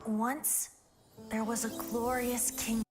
Once, there was a glorious king.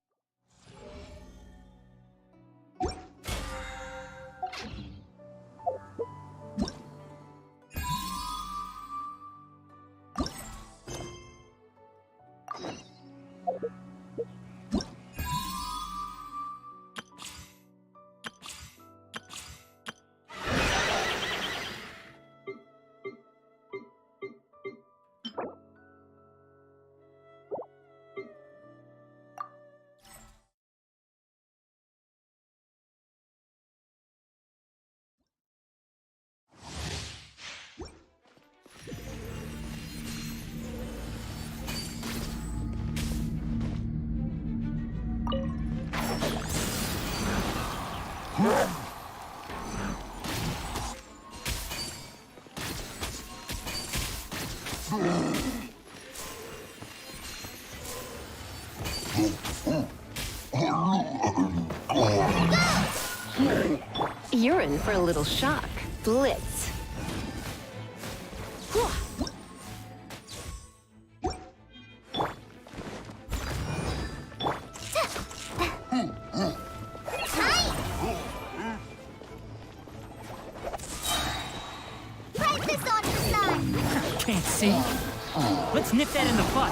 You're in for a little shock. Blitz. Can't see. Let's nip that in the butt.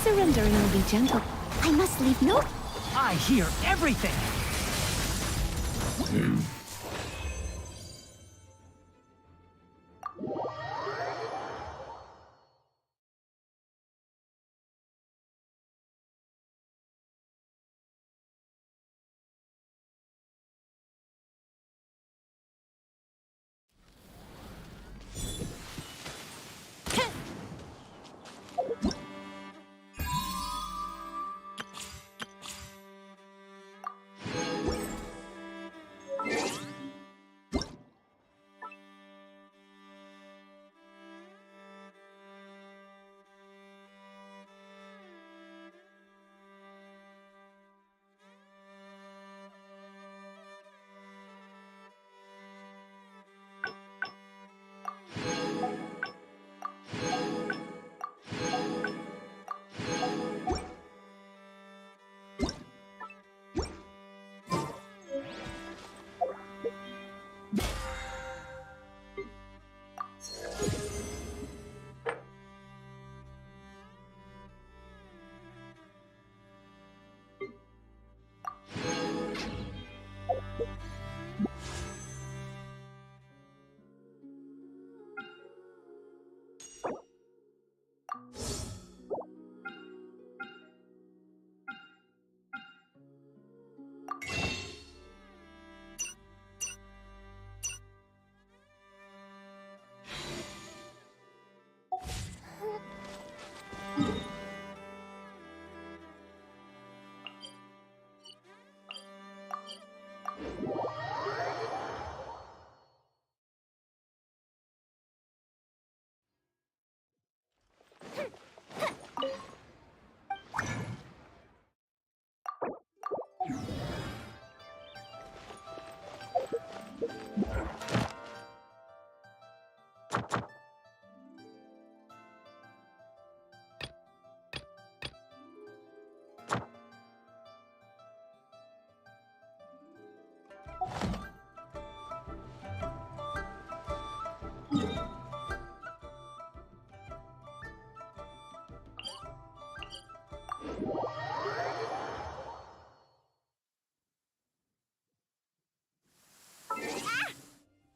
Surrendering will be gentle. I must leave no. I hear everything.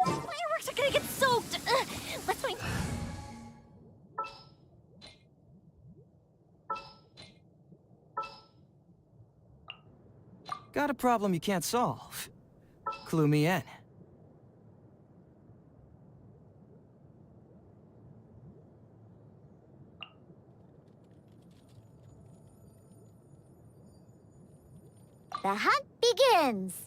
Fireworks are gonna get soaked! Let's wait. Got a problem you can't solve. Clue me in. The hunt begins!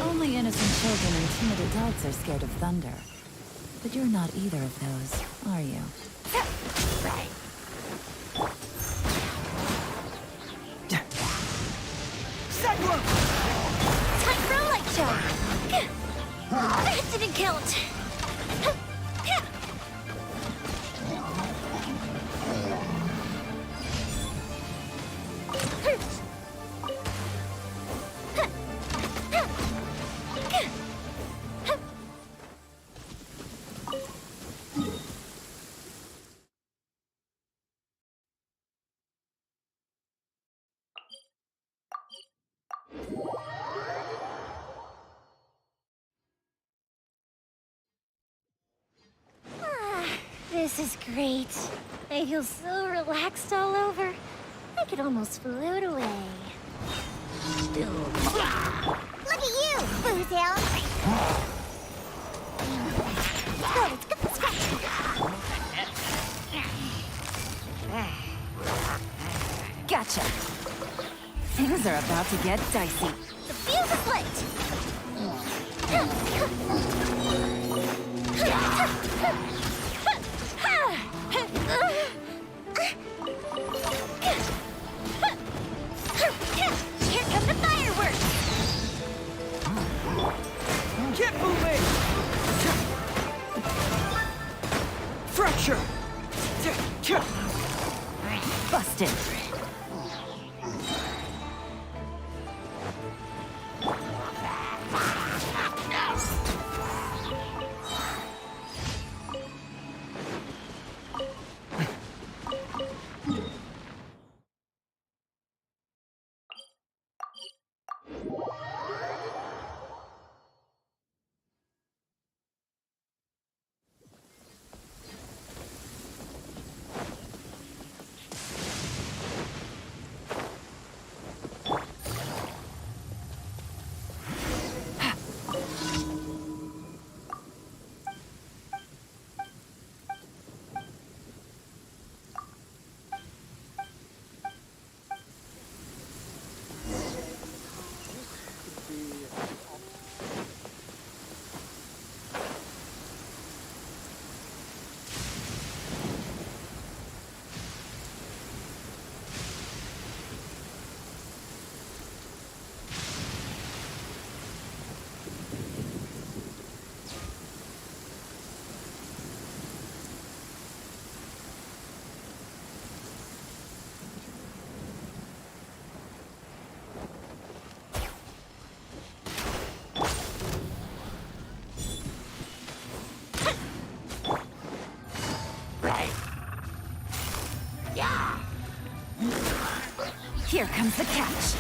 Only innocent children and timid adults are scared of thunder. But you're not either of those, are you? Time for a light show! That didn't count! This is great. I feel so relaxed all over. I could almost float away. Look at you, Bootail! Let's go, scratch! Gotcha. Things are about to get dicey. The fuse is lit! Here come the fireworks! Get moving! Fracture! Busted. Here comes the catch.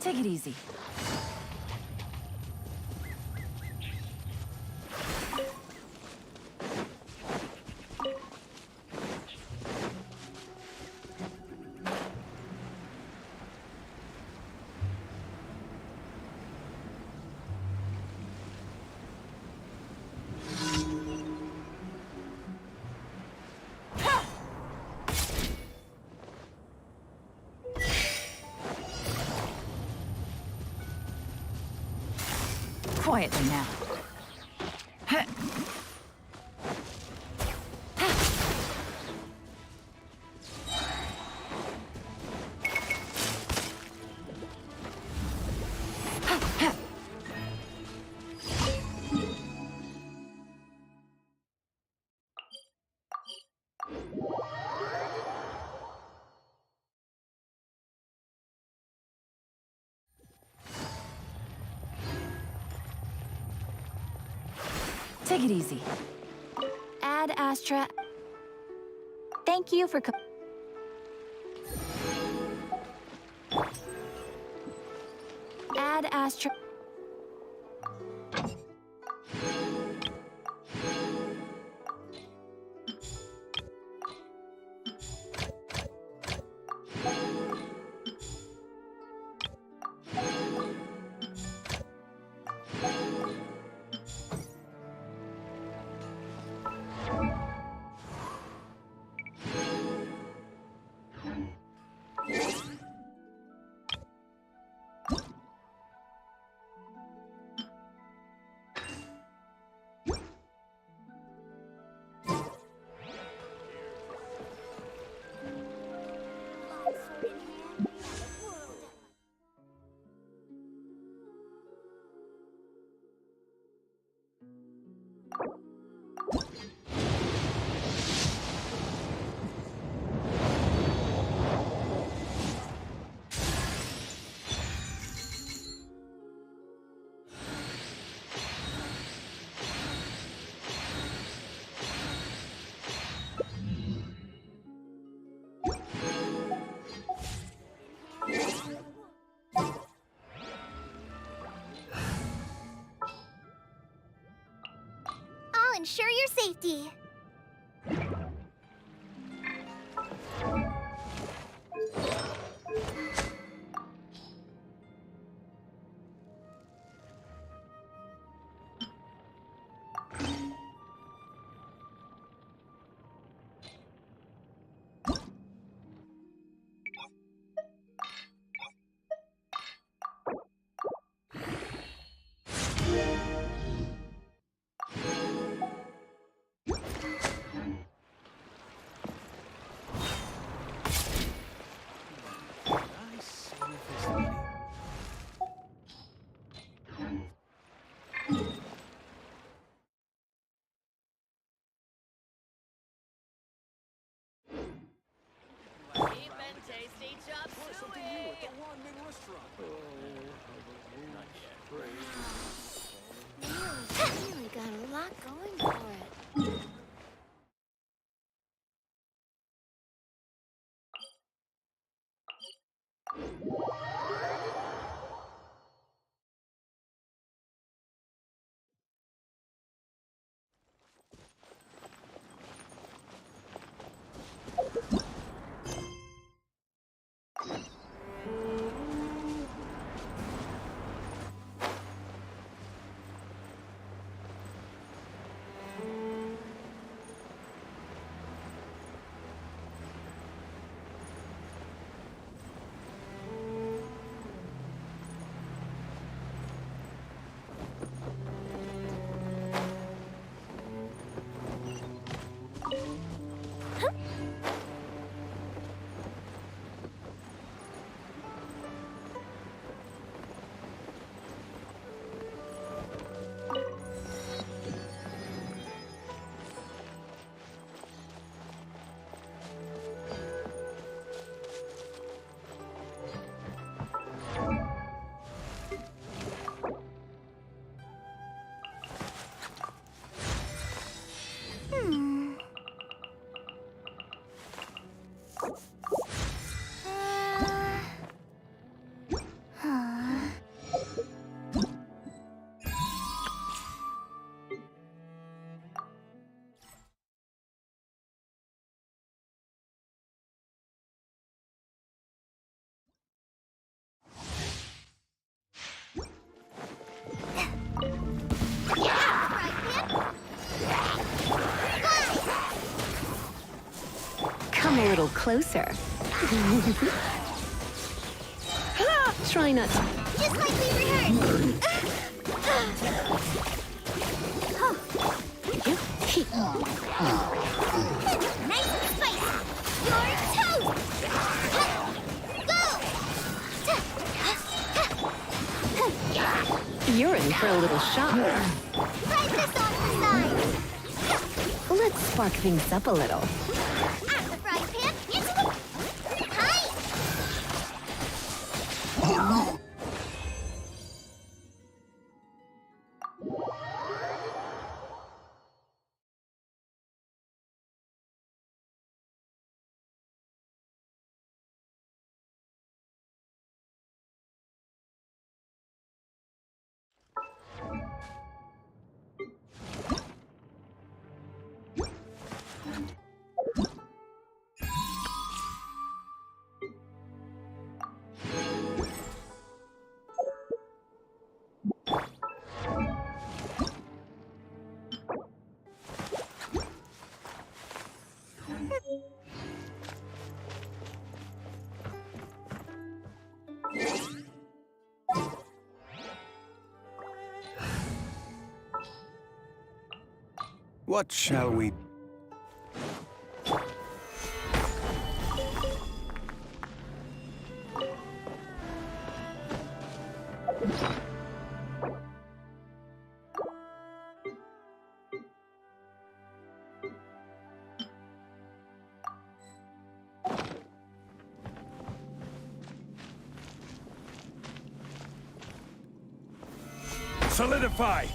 Take it easy. Quietly now. Take it easy. Ad Astra. Thank you for Ad Astra. ensure your safety. Really got a lot going for it. Come a little closer. Try not to. Just like we rehearsed. Nice and spicy. Your toast. Go. You're in for a little shock. Try this off the side. Let's spark things up a little. At the frying pan, into the... Hi! What shall we... Solidify!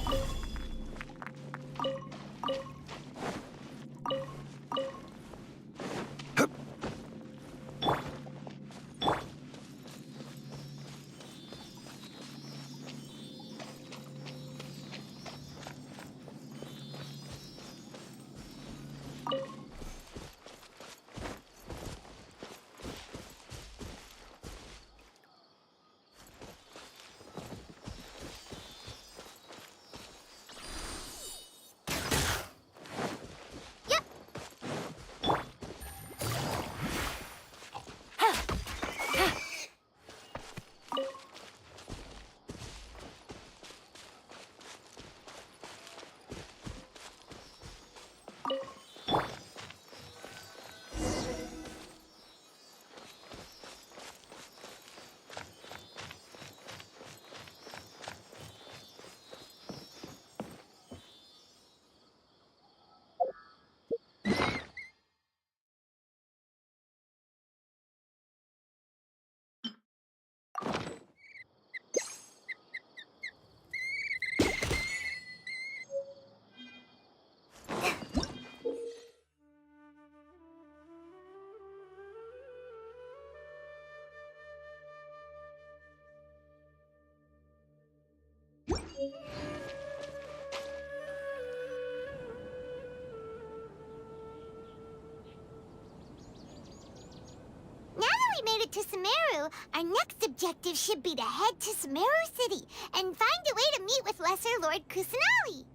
made it to Sumeru, our next objective should be to head to Sumeru City and find a way to meet with Lesser Lord Kusanali.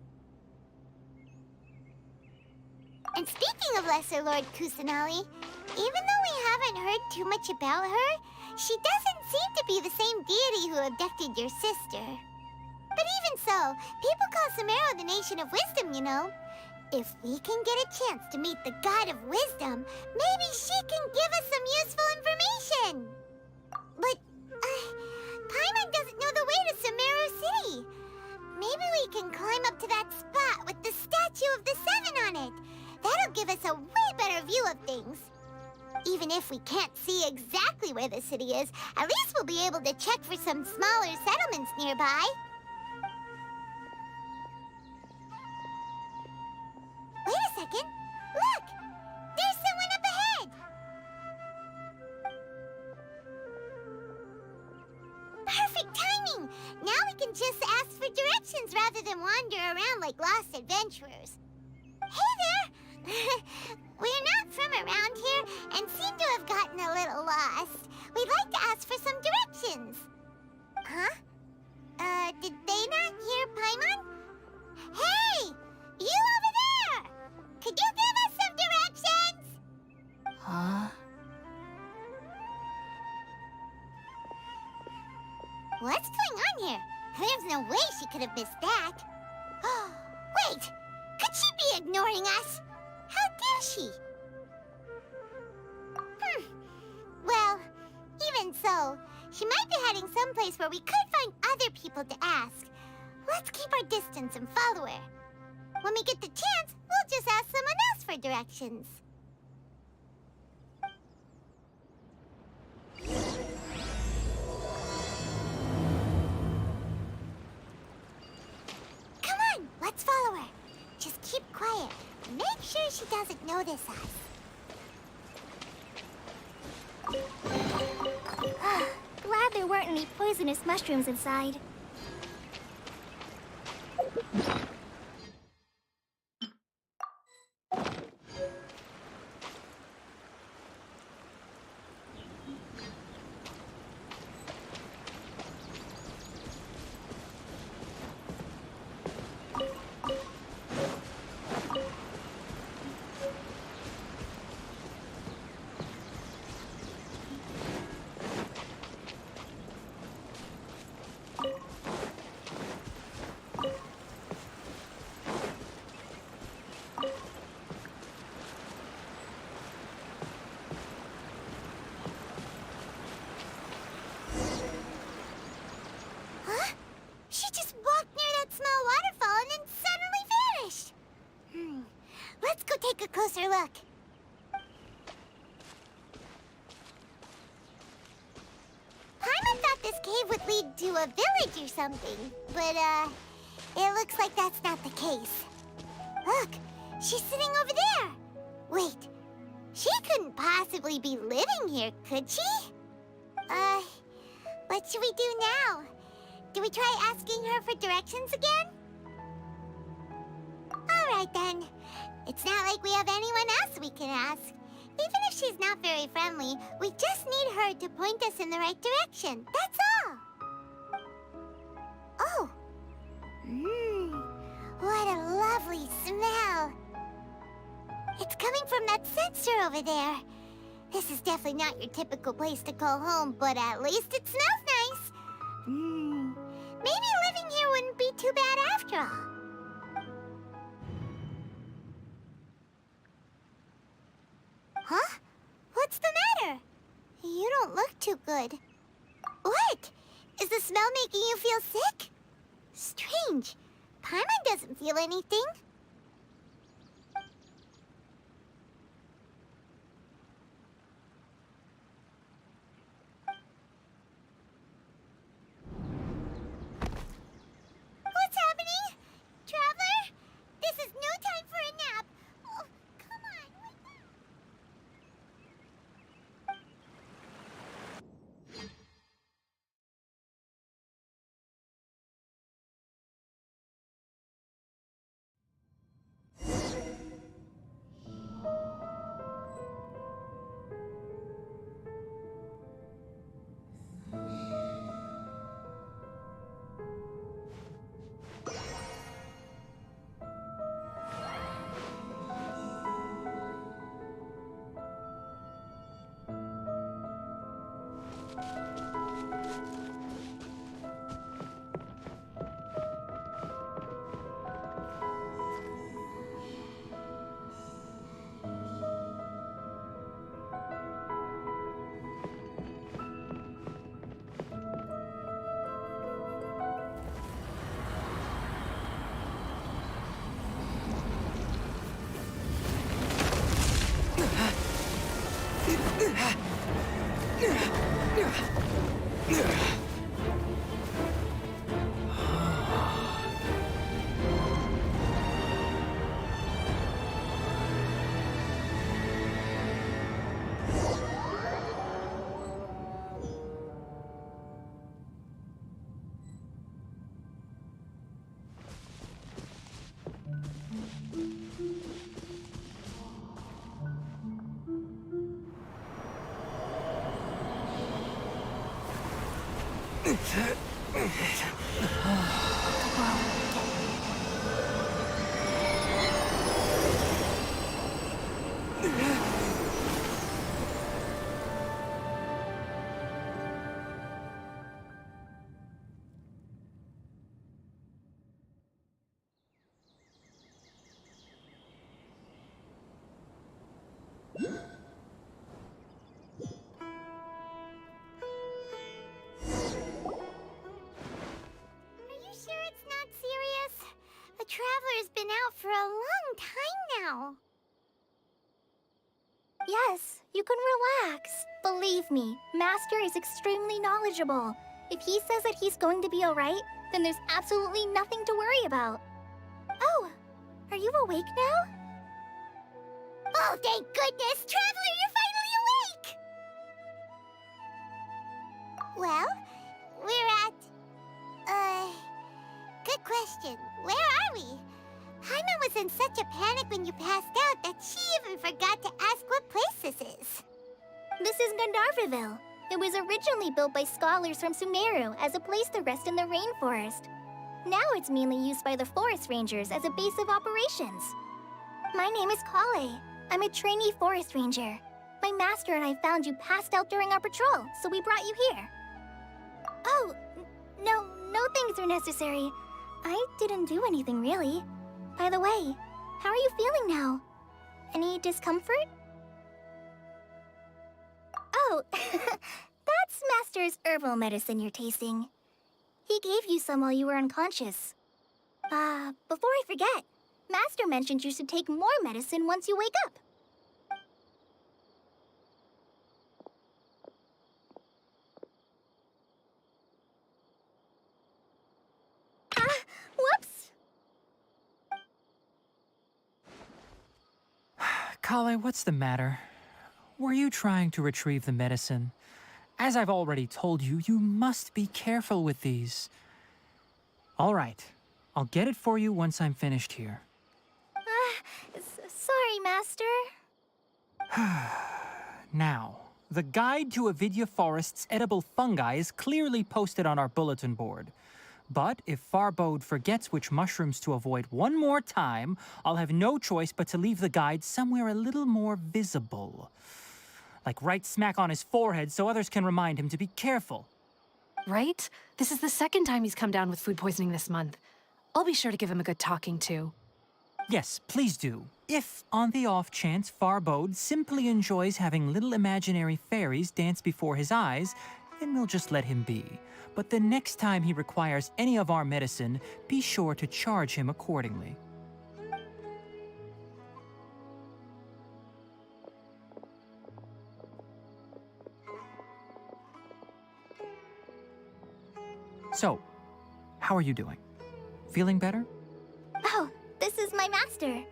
And speaking of Lesser Lord Kusanali, even though we haven't heard too much about her, she doesn't seem to be the same deity who abducted your sister. But even so, people call Sumeru the Nation of Wisdom, you know. If we can get a chance to meet the God of Wisdom, maybe she can give us some useful information. But, Paimon doesn't know the way to Sumeru City. Maybe we can climb up to that spot with the statue of the Seven on it. That'll give us a way better view of things. Even if we can't see exactly where the city is, at least we'll be able to check for some smaller settlements nearby. Wait a second. Look! There's someone up ahead! Perfect timing! Now we can just ask for directions rather than wander around like lost adventurers. Hey there! We're not from around here and seem to have gotten a little lost. We'd like to ask for some directions. Huh? Did they not hear Paimon? Hey! You over there! Could you give us some directions? Huh? What's going on here? There's no way she could have missed that. Wait! Could she be ignoring us? How dare she? Well, even so, she might be heading someplace where we could find other people to ask. Let's keep our distance and follow her. When we get the chance, we'll just ask someone else for directions. Come on, let's follow her. Just keep quiet. Make sure she doesn't notice us. Glad there weren't any poisonous mushrooms inside. Take a closer look. Paimon thought this cave would lead to a village or something, but, it looks like that's not the case. Look, she's sitting over there. Wait, she couldn't possibly be living here, could she? What should we do now? Do we try asking her for directions again? All right, then. It's not like we have anyone else we can ask. Even if she's not very friendly, we just need her to point us in the right direction. That's all. Oh. What a lovely smell. It's coming from that sensor over there. This is definitely not your typical place to call home, but at least it smells nice. Maybe living here wouldn't be too bad after all. Huh? What's the matter? You don't look too good. What? Is the smell making you feel sick? Strange. Paimon doesn't feel anything. What's happening? Traveler? This is no time for a nap. Oh, come on, wake up. Are you sure it's not serious? The Traveler's been out for a long time now. Yes, you can relax. Believe me, Master is extremely knowledgeable. If he says that he's going to be alright, then there's absolutely nothing to worry about. Oh, are you awake now? Oh, thank goodness! Traveler, you're finally awake! Well, we're at... Good question. Where are we? Paimon was in such a panic when you passed out that she even forgot to ask what place this is. This is Gandharvaville. It was originally built by scholars from Sumeru as a place to rest in the rainforest. Now it's mainly used by the forest rangers as a base of operations. My name is Kale. I'm a trainee forest ranger. My master and I found you passed out during our patrol, so we brought you here. Oh, no things are necessary. I didn't do anything, really. By the way, how are you feeling now? Any discomfort? Oh, that's Master's herbal medicine you're tasting. He gave you some while you were unconscious. Before I forget, Master mentioned you should take more medicine once you wake up. Whoops! Kale, what's the matter? Were you trying to retrieve the medicine? As I've already told you, you must be careful with these. All right, I'll get it for you once I'm finished here. Sorry, Master. Now, the guide to Avidya Forest's edible fungi is clearly posted on our bulletin board. But if Farbode forgets which mushrooms to avoid one more time, I'll have no choice but to leave the guide somewhere a little more visible. Like right smack on his forehead so others can remind him to be careful. Right? This is the second time he's come down with food poisoning this month. I'll be sure to give him a good talking to. Yes, please do. If, on the off chance, Farbode simply enjoys having little imaginary fairies dance before his eyes, then we'll just let him be. But the next time he requires any of our medicine, be sure to charge him accordingly. So, how are you doing? Feeling better? Oh, this is my master,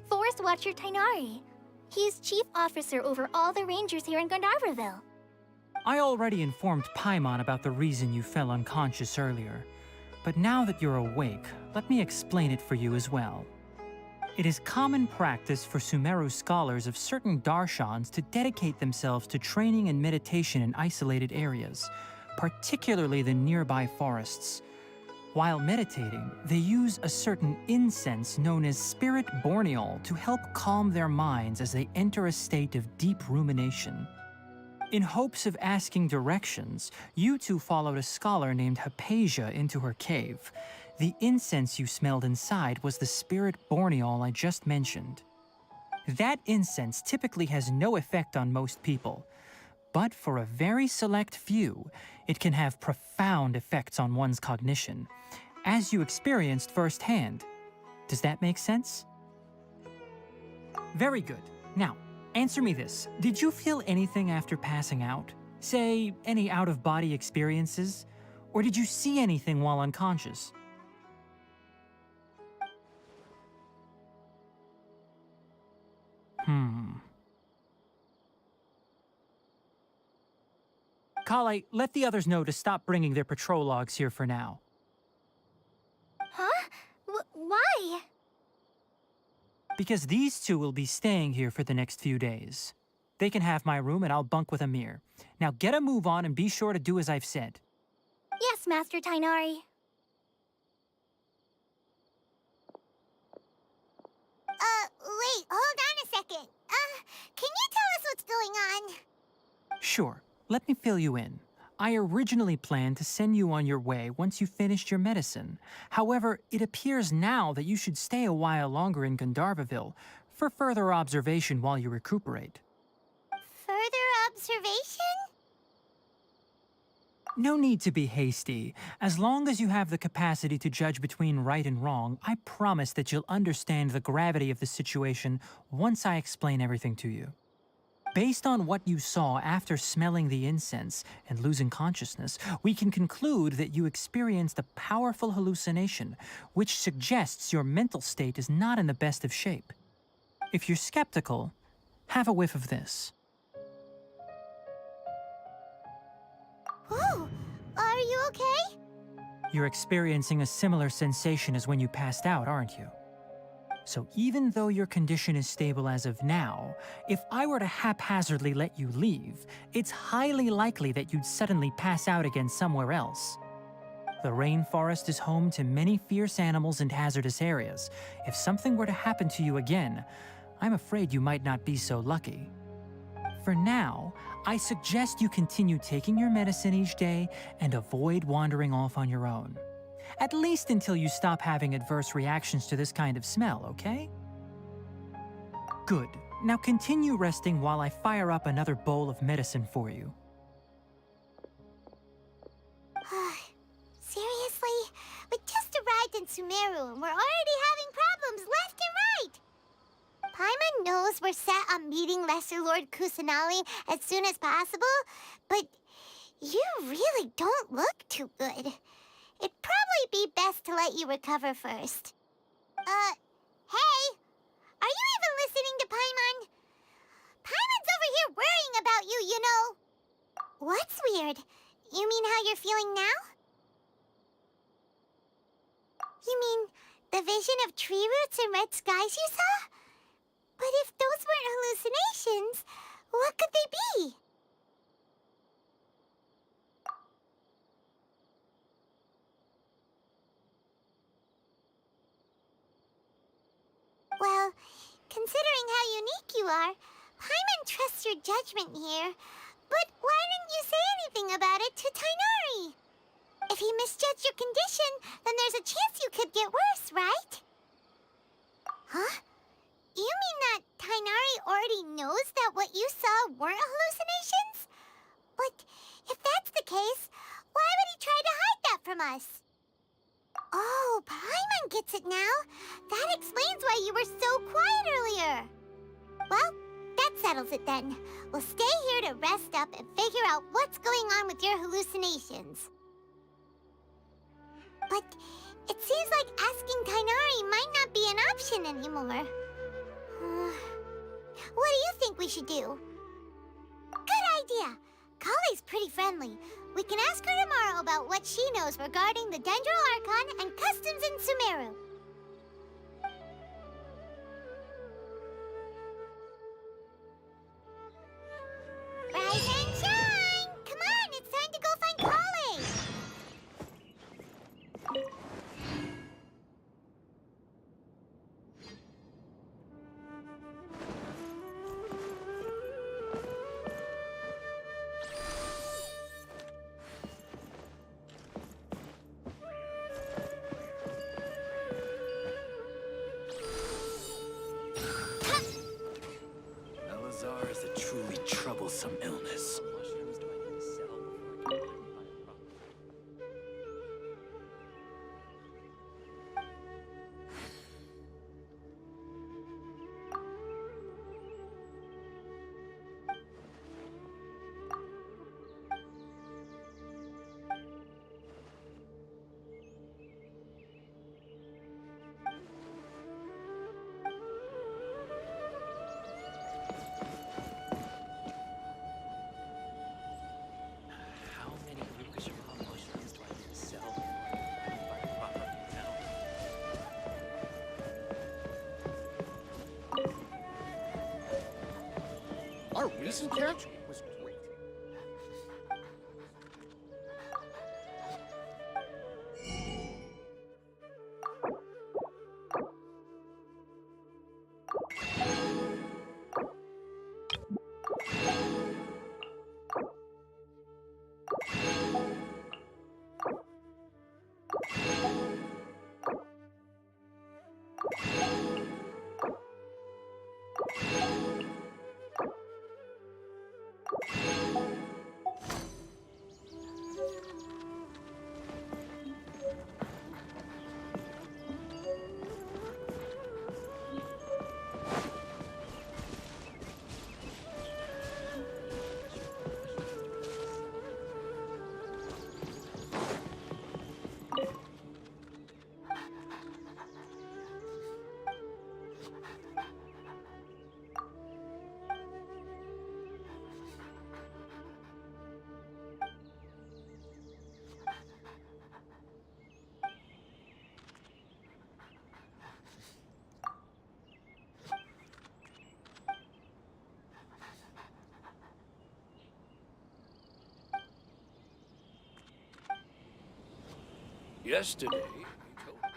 Forest Watcher Tainari. He is chief officer over all the rangers here in Gandharvaville. I already informed Paimon about the reason you fell unconscious earlier. But now that you're awake, let me explain it for you as well. It is common practice for Sumeru scholars of certain darshans to dedicate themselves to training and meditation in isolated areas, particularly the nearby forests. While meditating, they use a certain incense known as spirit borneol to help calm their minds as they enter a state of deep rumination. In hopes of asking directions, you two followed a scholar named Hypatia into her cave. The incense you smelled inside was the spirit borneol I just mentioned. That incense typically has no effect on most people, but for a very select few, it can have profound effects on one's cognition, as you experienced firsthand. Does that make sense? Very good. Now, Answer me this. Did you feel anything after passing out? Say, any out-of-body experiences? Or did you see anything while unconscious? Kale, let the others know to stop bringing their patrol logs here for now. Huh? Why? Because these two will be staying here for the next few days. They can have my room and I'll bunk with Amir. Now get a move on and be sure to do as I've said. Yes, Master Tainari. Wait, hold on a second. Can you tell us what's going on? Sure, let me fill you in. I originally planned to send you on your way once you finished your medicine. However, it appears now that you should stay a while longer in Gandharvaville for further observation while you recuperate. Further observation? No need to be hasty. As long as you have the capacity to judge between right and wrong, I promise that you'll understand the gravity of the situation once I explain everything to you. Based on what you saw after smelling the incense and losing consciousness, we can conclude that you experienced a powerful hallucination, which suggests your mental state is not in the best of shape. If you're skeptical, have a whiff of this. Whoa, are you okay? You're experiencing a similar sensation as when you passed out, aren't you? So even though your condition is stable as of now, if I were to haphazardly let you leave, it's highly likely that you'd suddenly pass out again somewhere else. The rainforest is home to many fierce animals and hazardous areas. If something were to happen to you again, I'm afraid you might not be so lucky. For now, I suggest you continue taking your medicine each day and avoid wandering off on your own. At least until you stop having adverse reactions to this kind of smell, okay? Good. Now continue resting while I fire up another bowl of medicine for you. Seriously? We just arrived in Sumeru and we're already having problems left and right! Paimon knows we're set on meeting Lesser Lord Kusanali as soon as possible, but you really don't look too good. It'd probably be best to let you recover first. Hey! Are you even listening to Paimon? Paimon's over here worrying about you, you know. What's weird? You mean how you're feeling now? You mean the vision of tree roots and red skies you saw? But if those weren't hallucinations, what could they be? Well, considering how unique you are, Paimon trusts your judgment here. But why didn't you say anything about it to Tainari? If he misjudged your condition, then there's a chance you could get worse, right? Huh? You mean that Tainari already knows that what you saw weren't hallucinations? But if that's the case, why would he try to hide that from us? Oh, Paimon gets it now. That explains why you were so quiet earlier. Well, that settles it then. We'll stay here to rest up and figure out what's going on with your hallucinations. But it seems like asking Tainari might not be an option anymore. What do you think we should do? Good idea. Kale's pretty friendly. We can ask her tomorrow about what she knows regarding the Dendro Archon and customs in Sumeru. Rise and shine! Come on, it's time to go find Kale! Elazar is a truly troublesome illness. Listen carefully. Was great. Yesterday, you told me.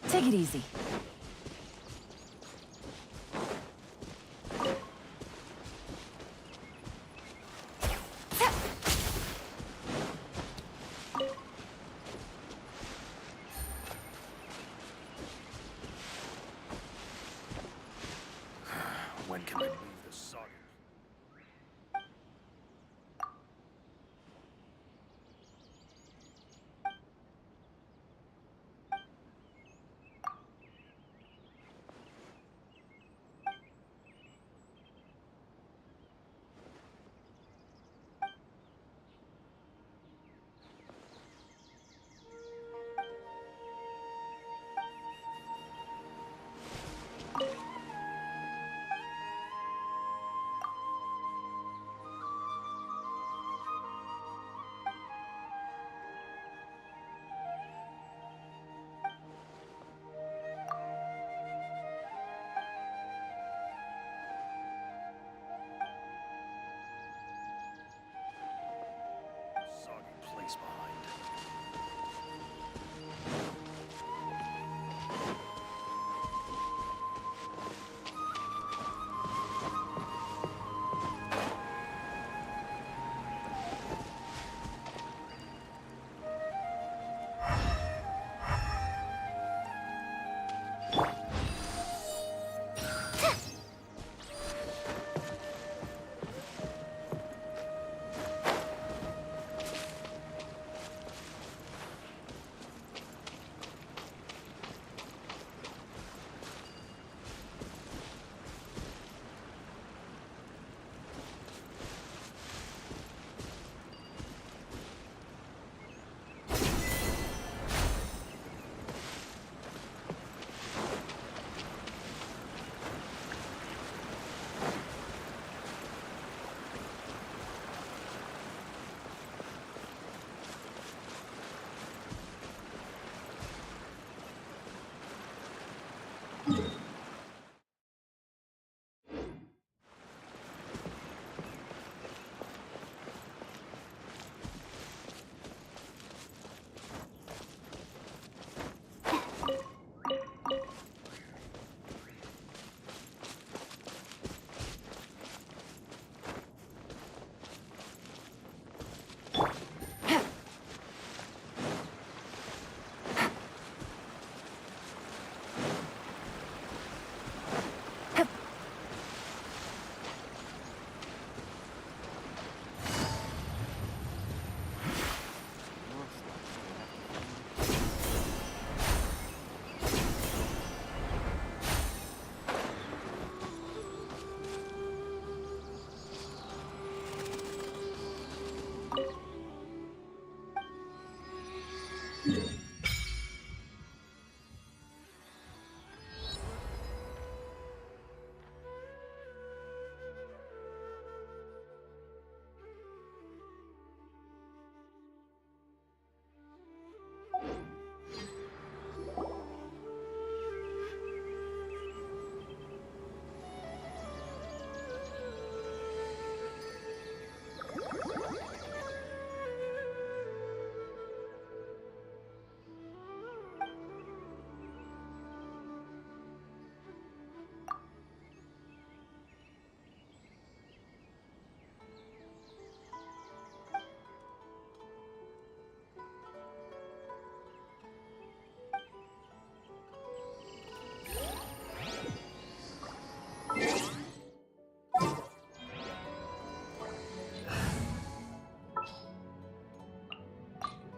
Take it easy. When can I leave this saga?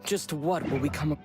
Just what will we come?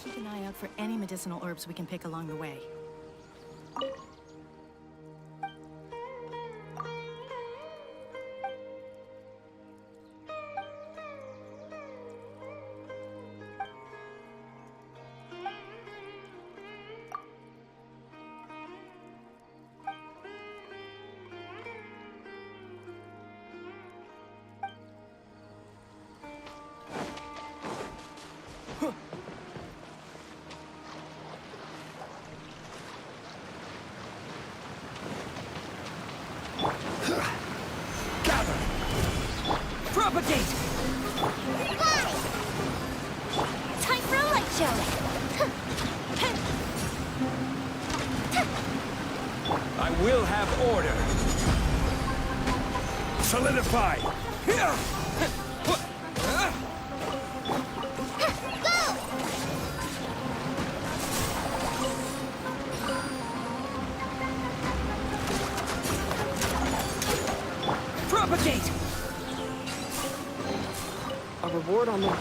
Keep an eye out for any medicinal herbs we can pick along the way. Gather! Propagate! Fly! Time for a light show! I will have order! Solidify! Propagate! A reward on the...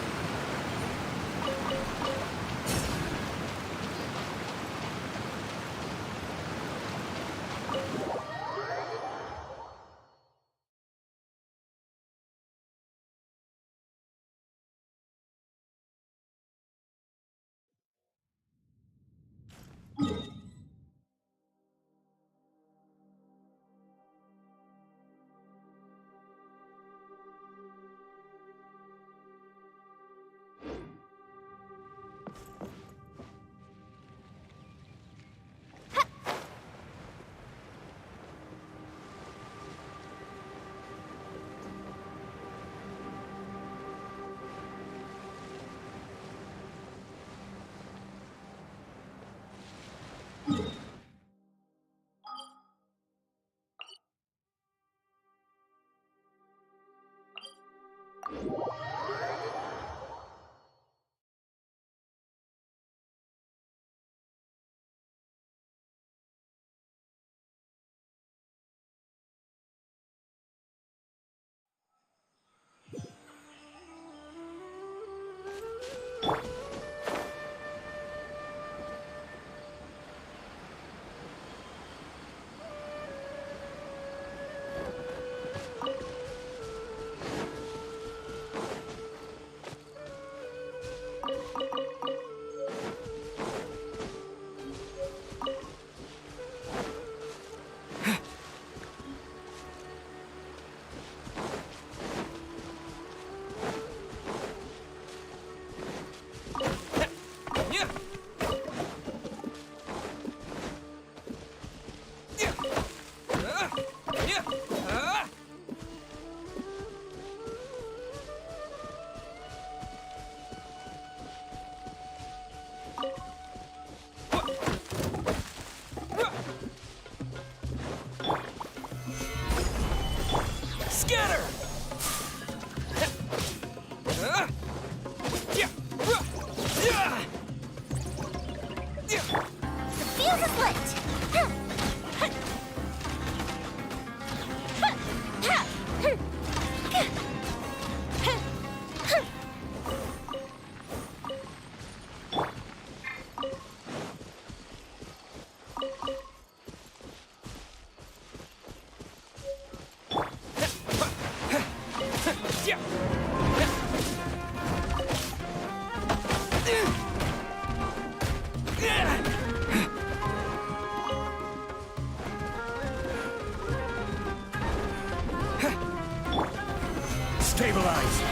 Scatter! The fuse is lit! Stabilize!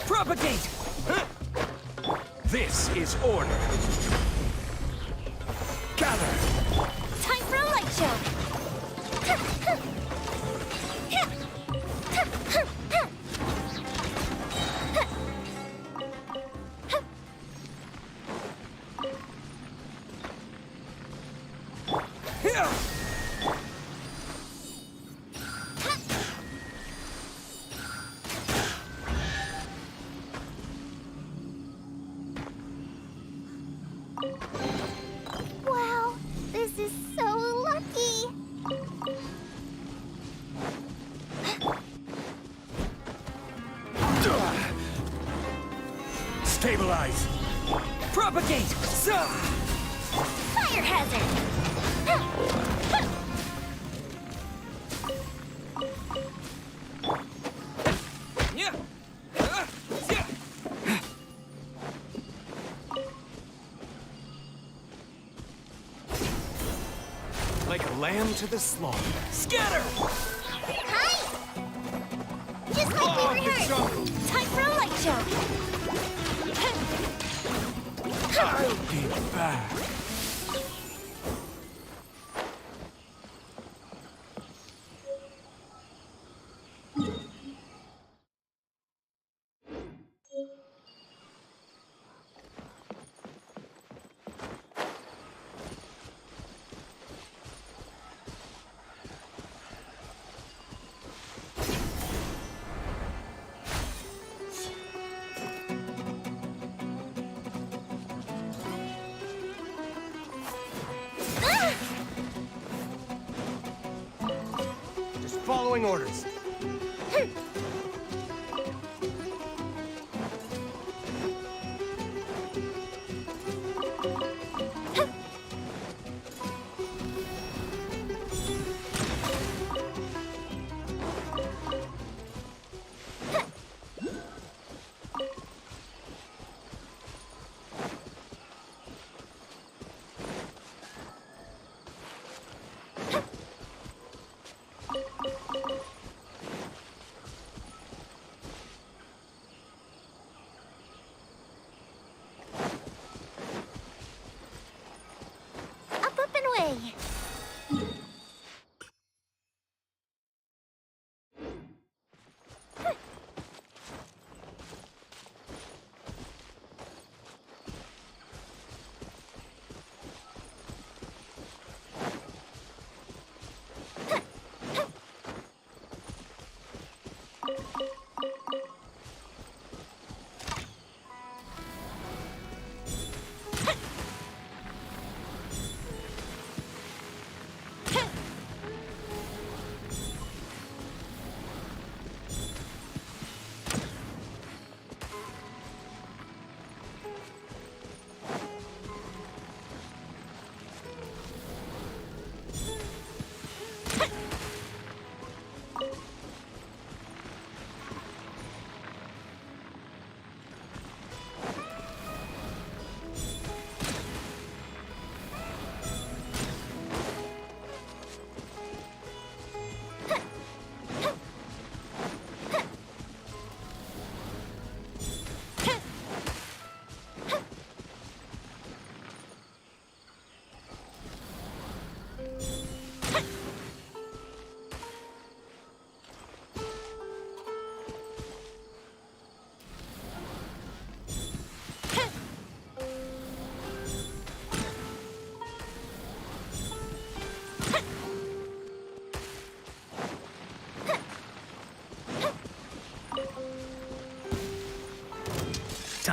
Propagate! This is order. Gather! Time for a light show! Wow, this is so lucky! Stabilize! Propagate! Fire hazard! Like a lamb to the slaughter. Scatter! Hi! Just like we rehearsed! Time for a light show! I'll be back. Just following orders.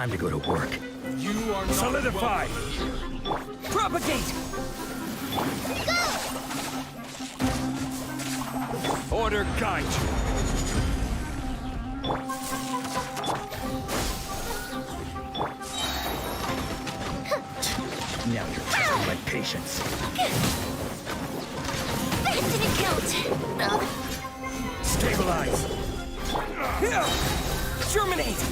Time to go to work. You are not Solidify! Propagate! Order guide you. Now you're testing my patience. That didn't count! Stabilize! Germinate!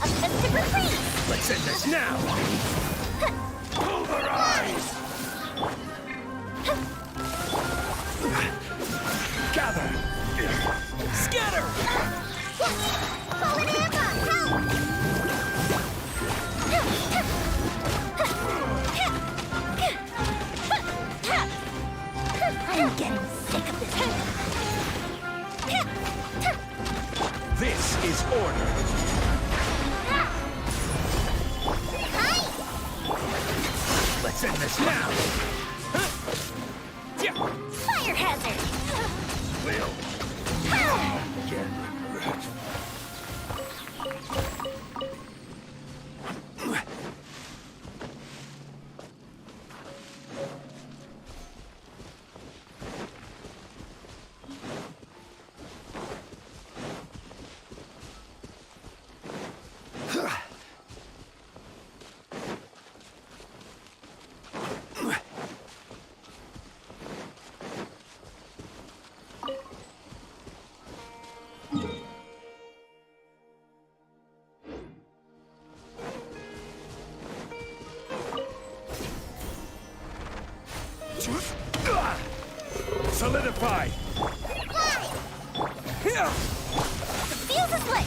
Offensive retreat! Let's end this now! Pulverize! Gather! Scatter! Fallen Amazon, help! I'm getting sick of this. This is order! Let's end this now! Fire hazard! Will again regret. Solidify! The fuse is lit!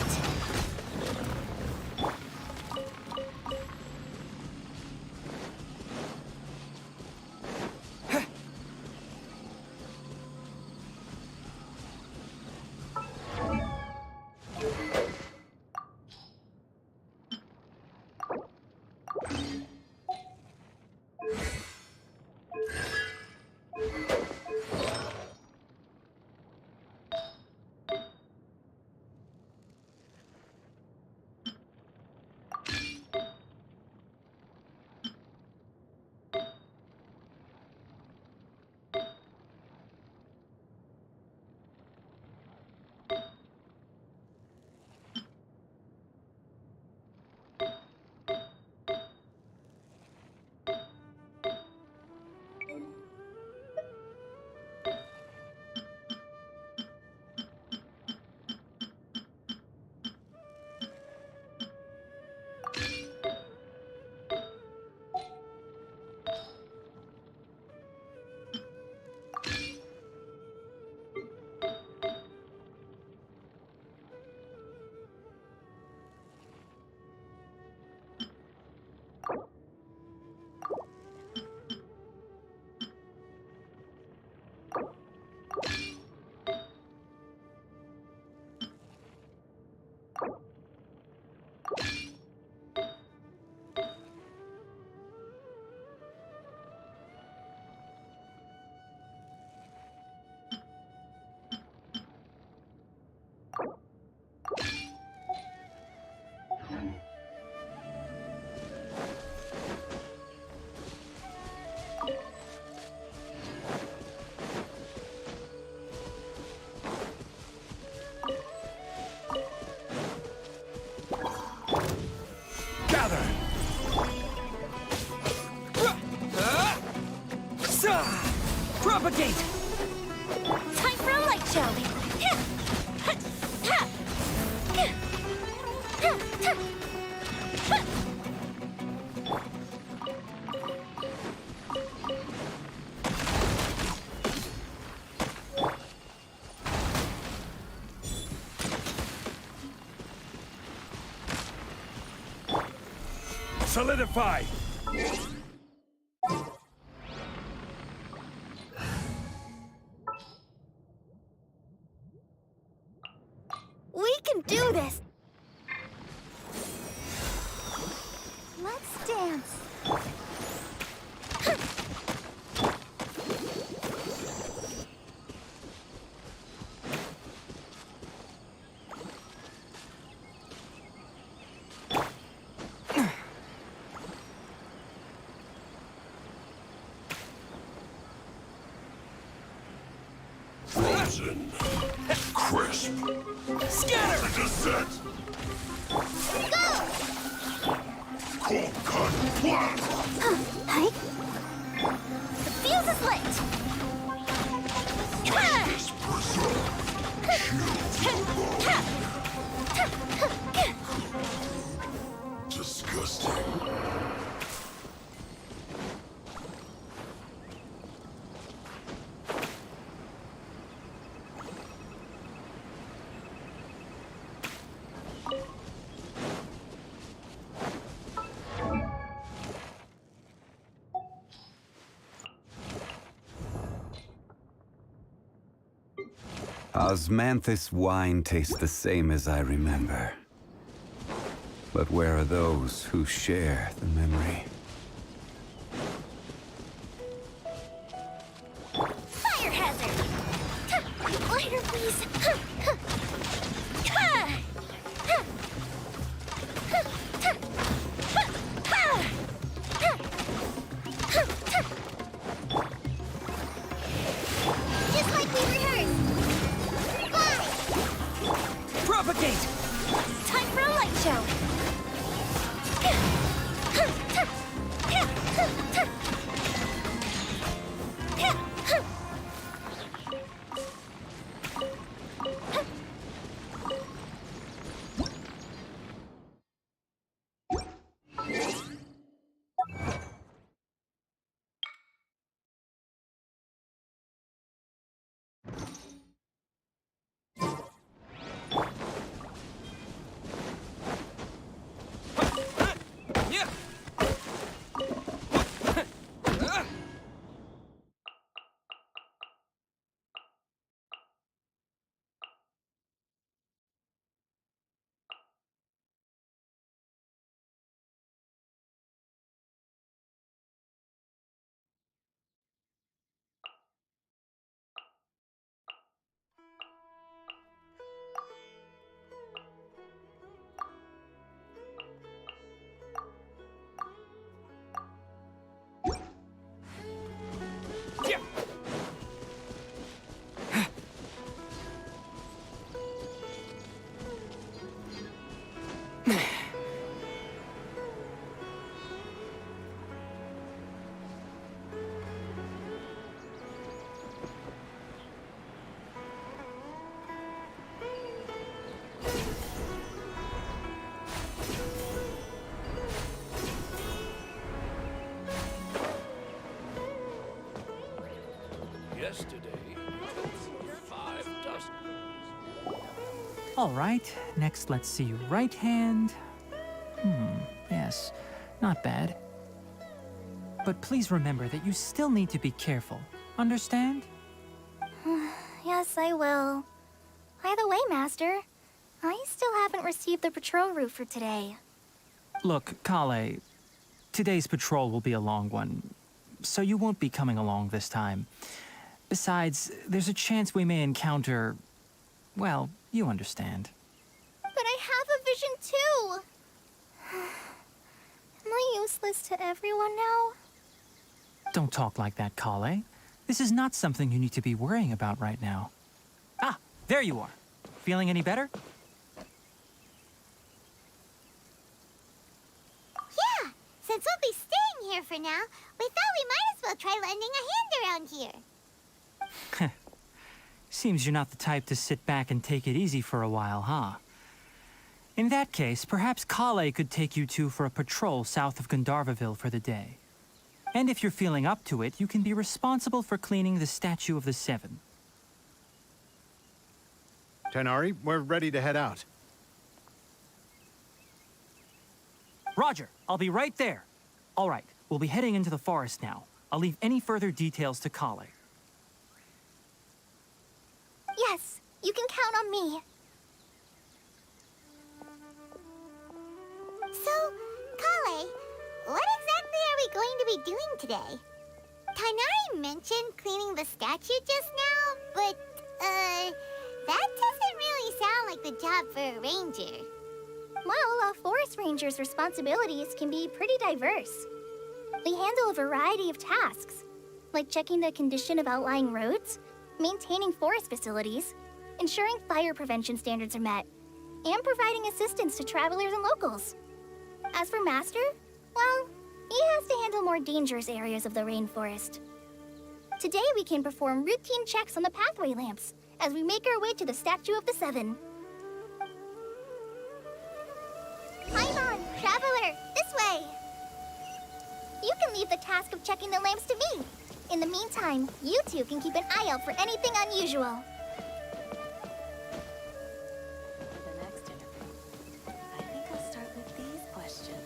Propagate! Time for a light show! Solidify! We can do this! Let's dance. Scatter! Descent! Go! Cold cut blast! Hi. The fuse is lit! Justice preserved! Disgusting. Osmanthus wine tastes the same as I remember. But where are those who share the memory? Fire hazard! Lighter, please! Just like we rehearsed! Propagate! Time for a light show! Yesterday, 5 dust. All right, next let's see. Right hand. Yes, not bad. But please remember that you still need to be careful. Understand? Yes, I will. By the way, Master, I still haven't received the patrol route for today. Look, Kale, today's patrol will be a long one, so you won't be coming along this time. Besides, there's a chance we may encounter... well, you understand. But I have a vision too! Am I useless to everyone now? Don't talk like that, Kale. This is not something you need to be worrying about right now. Ah, there you are. Feeling any better? Yeah, since we'll be staying here for now, we thought we might as well try lending a hand around here. Seems you're not the type to sit back and take it easy for a while, huh? In that case, perhaps Kale could take you two for a patrol south of Gandharvaville for the day. And if you're feeling up to it, you can be responsible for cleaning the Statue of the Seven. Tenari, we're ready to head out. Roger, I'll be right there. All right, we'll be heading into the forest now. I'll leave any further details to Kale. Yes, you can count on me. So, Kale, what exactly are we going to be doing today? Tainari mentioned cleaning the statue just now, but, that doesn't really sound like the job for a ranger. Well, a forest ranger's responsibilities can be pretty diverse. They handle a variety of tasks, like checking the condition of outlying roads, maintaining forest facilities, ensuring fire prevention standards are met, and providing assistance to travelers and locals. As for Master, well, he has to handle more dangerous areas of the rainforest. Today we can perform routine checks on the pathway lamps as we make our way to the Statue of the Seven. Paimon, traveler, this way! You can leave the task of checking the lamps to me. In the meantime, you two can keep an eye out for anything unusual. For the next interview, I think I'll start with these questions.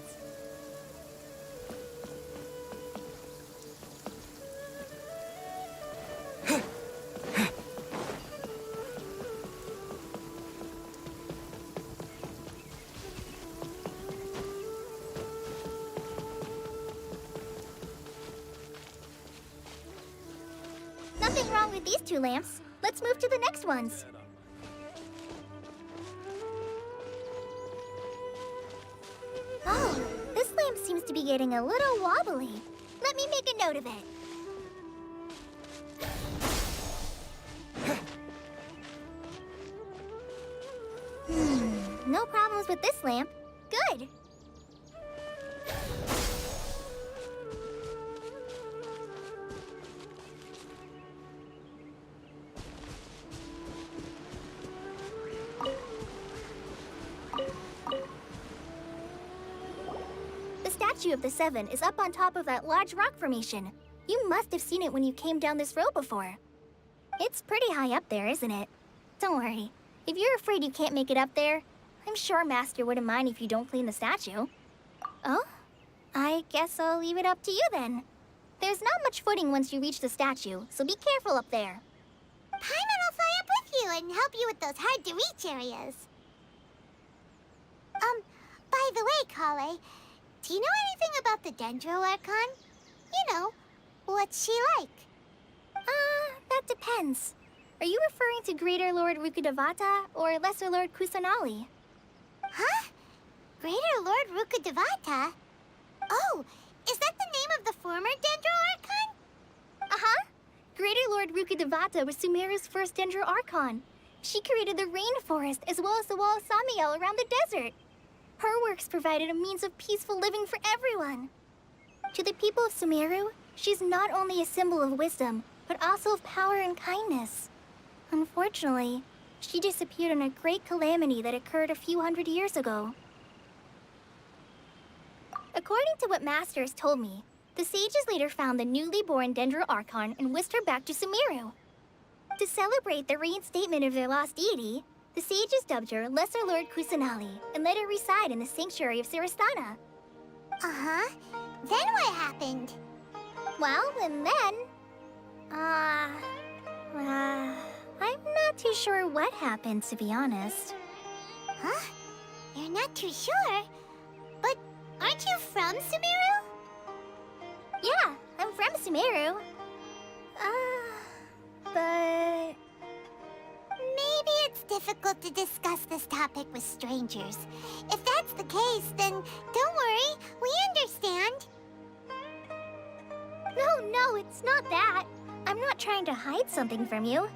Nothing wrong with these two lamps. Let's move to the next ones. Oh, this lamp seems to be getting a little wobbly. Let me make a note of it. No problems with this lamp. Good. The Statue of the Seven is up on top of that large rock formation. You must have seen it when you came down this road before. It's pretty high up there, isn't it? Don't worry. If you're afraid you can't make it up there, I'm sure Master wouldn't mind if you don't clean the statue. Oh? I guess I'll leave it up to you then. There's not much footing once you reach the statue, so be careful up there. Paimon will fly up with you and help you with those hard-to-reach areas. By the way, Kale, do you know anything about the Dendro Archon? You know, what's she like? That depends. Are you referring to Greater Lord Rukkhadevata or Lesser Lord Kusanali? Huh? Greater Lord Rukkhadevata? Oh, is that the name of the former Dendro Archon? Uh-huh. Greater Lord Rukkhadevata was Sumeru's first Dendro Archon. She created the rainforest as well as the wall of Samiel around the desert. Her works provided a means of peaceful living for everyone. To the people of Sumeru, she's not only a symbol of wisdom, but also of power and kindness. Unfortunately, she disappeared in a great calamity that occurred a few hundred years ago. According to what Master has told me, the sages later found the newly born Dendro Archon and whisked her back to Sumeru. To celebrate the reinstatement of their lost deity, the sages dubbed her Lesser Lord Kusanali and let her reside in the sanctuary of Siristana. Uh-huh. Then what happened? Well, and then... I'm not too sure what happened, to be honest. Huh? You're not too sure? But aren't you from Sumeru? Yeah, I'm from Sumeru. But... Maybe it's difficult to discuss this topic with strangers. If that's the case, then don't worry, we understand. No, it's not that. I'm not trying to hide something from you.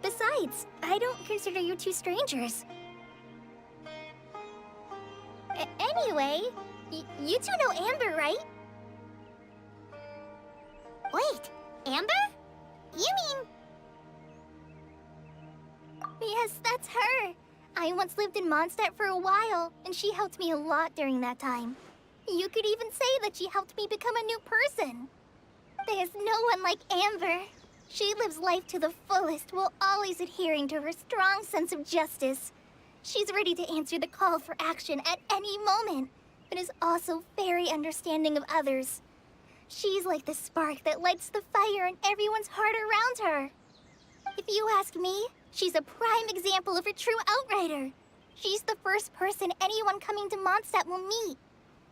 Besides, I don't consider you two strangers. Anyway, you two know Amber, right? Wait, Amber? You mean... Yes, that's her. I once lived in Mondstadt for a while, and she helped me a lot during that time. You could even say that she helped me become a new person. There's no one like Amber. She lives life to the fullest while always adhering to her strong sense of justice. She's ready to answer the call for action at any moment, but is also very understanding of others. She's like the spark that lights the fire in everyone's heart around her. If you ask me, she's a prime example of a true outrider. She's the first person anyone coming to Mondstadt will meet.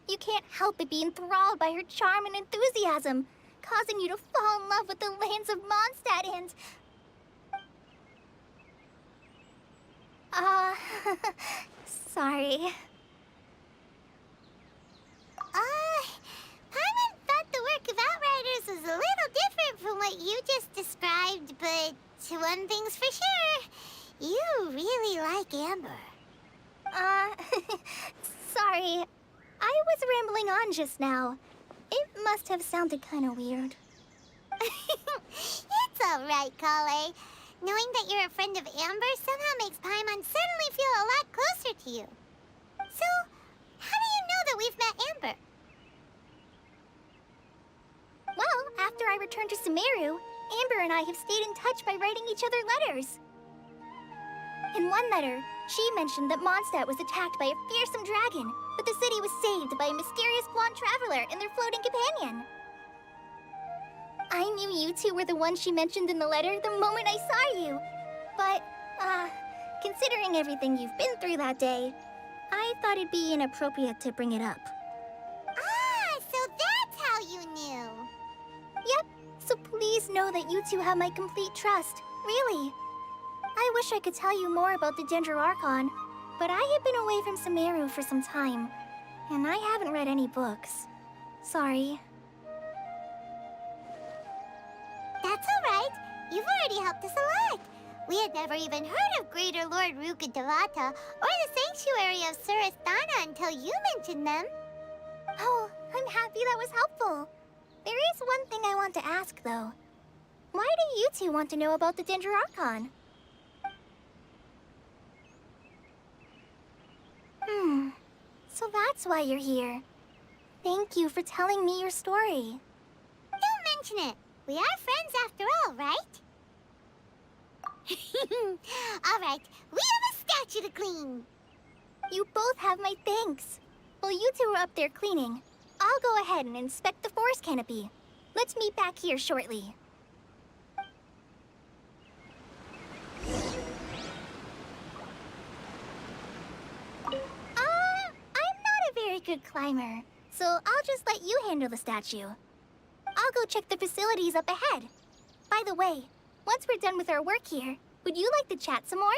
You can't help but be enthralled by her charm and enthusiasm, causing you to fall in love with the lands of Mondstadt and... sorry. Paimon thought the work of Outriders was a little different from what you just described, but one thing's for sure. You really like Amber. Sorry. I was rambling on just now. It must have sounded kind of weird. It's alright, Kale. Knowing that you're a friend of Amber somehow makes Paimon suddenly feel a lot closer to you. So, how do you know that we've met Amber? Well, after I returned to Sumeru, Amber and I have stayed in touch by writing each other letters. In one letter, she mentioned that Mondstadt was attacked by a fearsome dragon, but the city was saved by a mysterious blonde traveler and their floating companion. I knew you two were the ones she mentioned in the letter the moment I saw you. But, considering everything you've been through that day, I thought it'd be inappropriate to bring it up. Ah, so that's how you knew. Yep, so please know that you two have my complete trust, really. I wish I could tell you more about the Dendroarchon, but I have been away from Sumeru for some time, and I haven't read any books. Sorry. That's alright. You've already helped us a lot. We had never even heard of Greater Lord Rukkhadevata or the Sanctuary of Surasthana until you mentioned them. Oh, I'm happy that was helpful. There is one thing I want to ask, though. Why do you two want to know about the Dendroarchon? So that's why you're here. Thank you for telling me your story. Don't mention it. We are friends after all, right? Alright, we have a statue to clean. You both have my thanks. While you two are up there cleaning, I'll go ahead and inspect the forest canopy. Let's meet back here shortly. I'm not a very good climber, so I'll just let you handle the statue. I'll go check the facilities up ahead. By the way, once we're done with our work here, would you like to chat some more?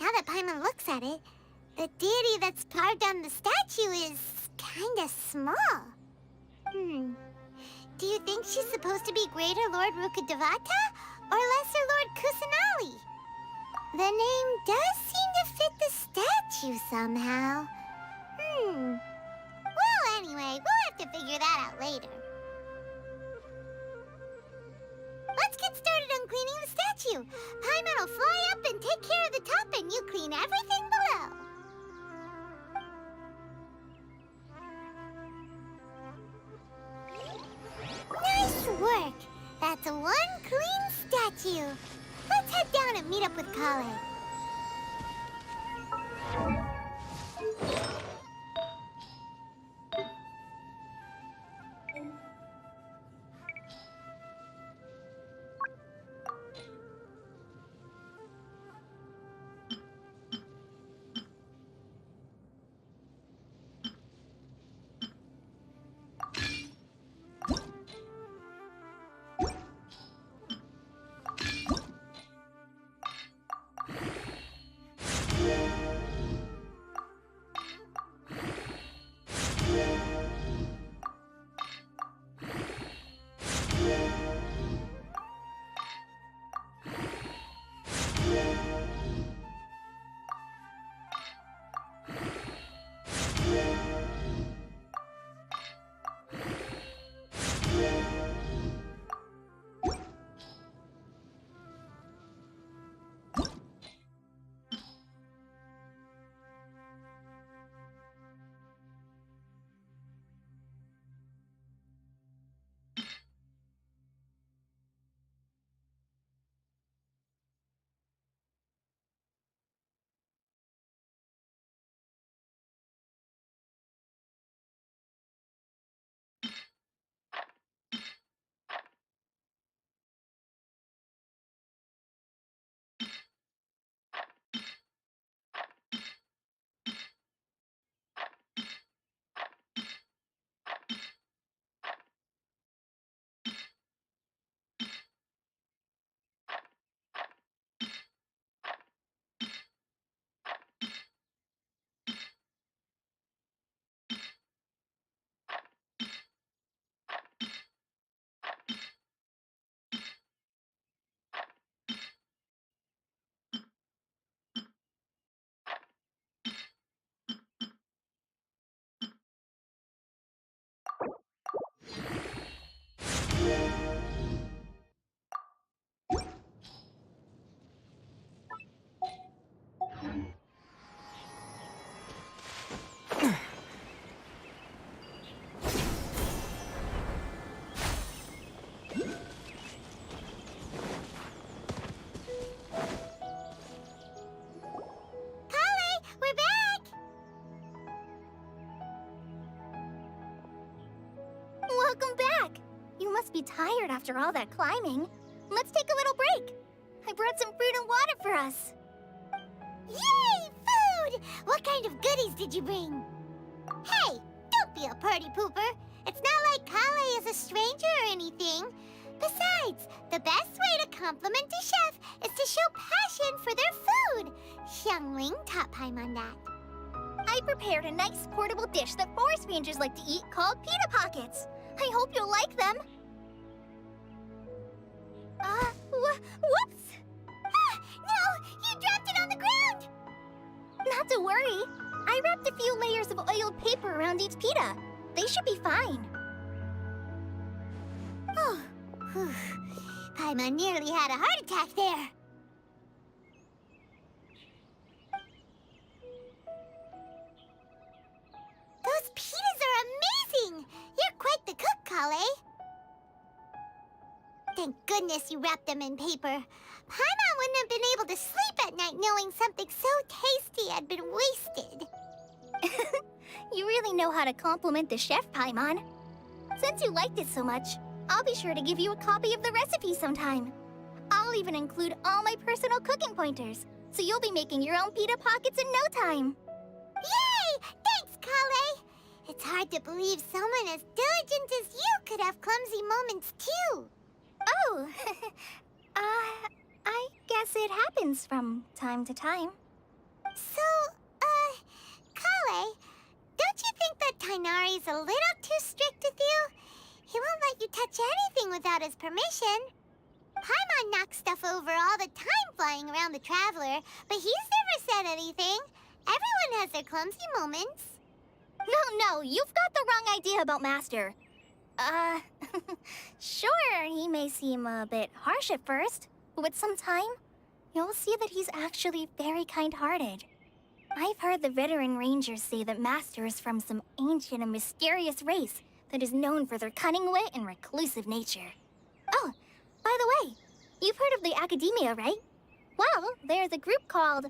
Now that Paimon looks at it, the deity that's carved on the statue is kinda small. Do you think she's supposed to be Greater Lord Rukkhadevata or Lesser Lord Kusanali? The name does seem to fit the statue somehow. Well, anyway, we'll have to figure that out later. Let's get started on cleaning the statue. Paimon will fly up and take care of the top, and you clean everything below. Nice work! That's one clean statue. Let's head down and meet up with Kale. must be tired after all that climbing. Let's take a little break. I brought some fruit and water for us. Yay, food! What kind of goodies did you bring? Hey, don't be a party pooper. It's not like Kale is a stranger or anything. Besides, the best way to compliment a chef is to show passion for their food. Xiangling taught Paimon that. I prepared a nice portable dish that forest rangers like to eat called pita pockets. I hope you'll like them. Whoops! Ah, no! You dropped it on the ground! Not to worry. I wrapped a few layers of oiled paper around each pita. They should be fine. Oh, whew. Paimon nearly had a heart attack there. Those pitas are amazing! You're quite the cook, Kale. Thank goodness you wrapped them in paper. Paimon wouldn't have been able to sleep at night knowing something so tasty had been wasted. You really know how to compliment the chef, Paimon. Since you liked it so much, I'll be sure to give you a copy of the recipe sometime. I'll even include all my personal cooking pointers, so you'll be making your own pita pockets in no time. Yay! Thanks, Kale! It's hard to believe someone as diligent as you could have clumsy moments, too. Oh, I guess it happens from time to time. So, Kale, don't you think that Tighnari's a little too strict with you? He won't let you touch anything without his permission. Paimon knocks stuff over all the time flying around the Traveler, but he's never said anything. Everyone has their clumsy moments. No, you've got the wrong idea about Master. Sure, he may seem a bit harsh at first, but with some time, you'll see that he's actually very kind-hearted. I've heard the veteran rangers say that Master is from some ancient and mysterious race that is known for their cunning wit and reclusive nature. Oh, by the way, you've heard of the Academia, right? Well, there's a group called,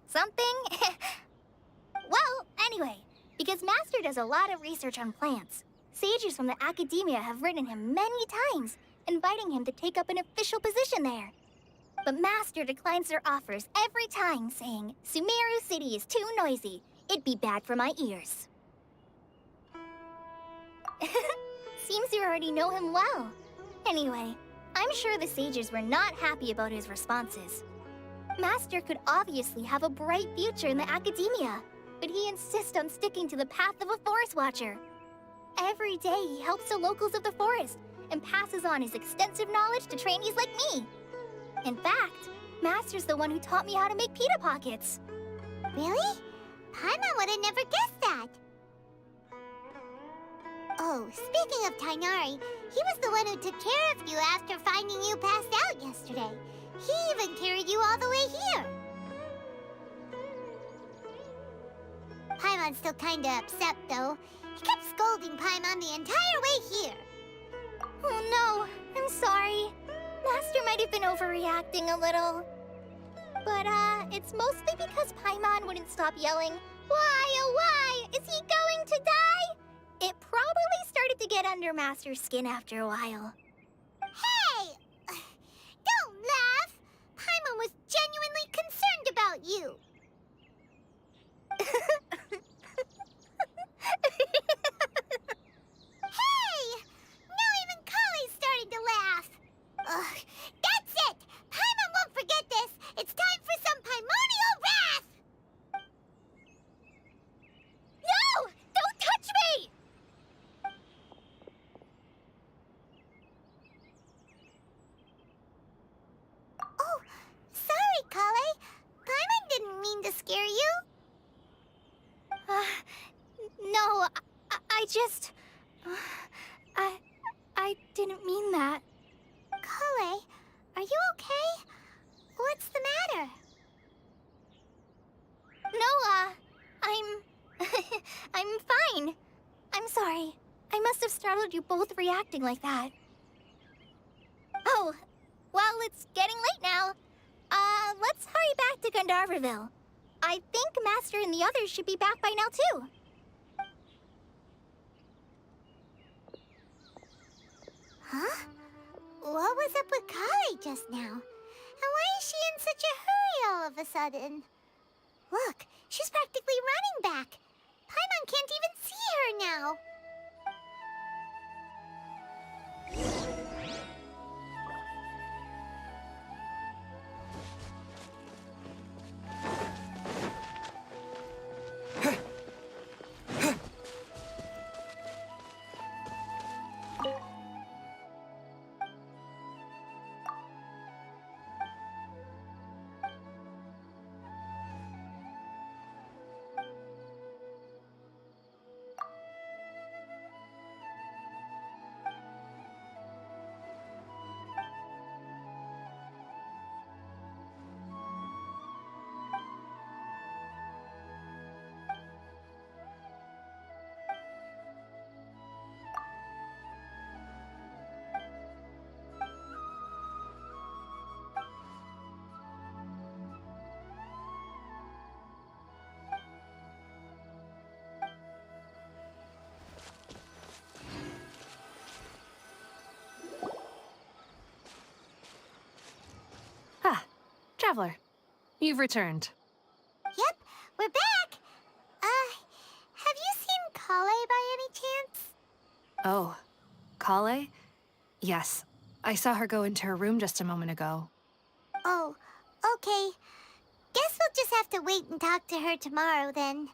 something? Well, anyway, because Master does a lot of research on plants, sages from the Academia have written him many times, inviting him to take up an official position there. But Master declines their offers every time, saying, Sumeru City is too noisy. It'd be bad for my ears. Seems you already know him well. Anyway, I'm sure the sages were not happy about his responses. Master could obviously have a bright future in the Academia, but he insists on sticking to the path of a forest watcher. Every day he helps the locals of the forest and passes on his extensive knowledge to trainees like me. In fact, Master's the one who taught me how to make pita pockets. Really? Paimon would have never guessed that. Oh, speaking of Tighnari, he was the one who took care of you after finding you passed out yesterday. He even carried you all the way here. Paimon's still kinda upset, though. He kept scolding Paimon the entire way here. Oh no, I'm sorry. Master might have been overreacting a little. But, it's mostly because Paimon wouldn't stop yelling, Why, oh why, is he going to die? It probably started to get under Master's skin after a while. Hey! Don't laugh! Paimon was genuinely concerned about you. Hey! Now even Kale's starting to laugh. Ugh, that's it! Paimon won't forget this! It's time for some Paimonial wrath! No! Don't touch me! Oh, sorry, Kale. Paimon didn't mean to scare you. No, I just... I didn't mean that. Kale, are you okay? What's the matter? No, I'm fine. I'm sorry. I must have startled you both reacting like that. Oh, well, it's getting late now. Let's hurry back to Gandharville. I I think Master and the others should be back by now, too. Huh? What was up with Kali just now? And why is she in such a hurry all of a sudden? Look, she's practically running back. Paimon can't even see her now. Traveler, you've returned. Yep, we're back. Have you seen Kale by any chance? Oh, Kale? Yes, I saw her go into her room just a moment ago. Oh, okay. Guess we'll just have to wait and talk to her tomorrow then.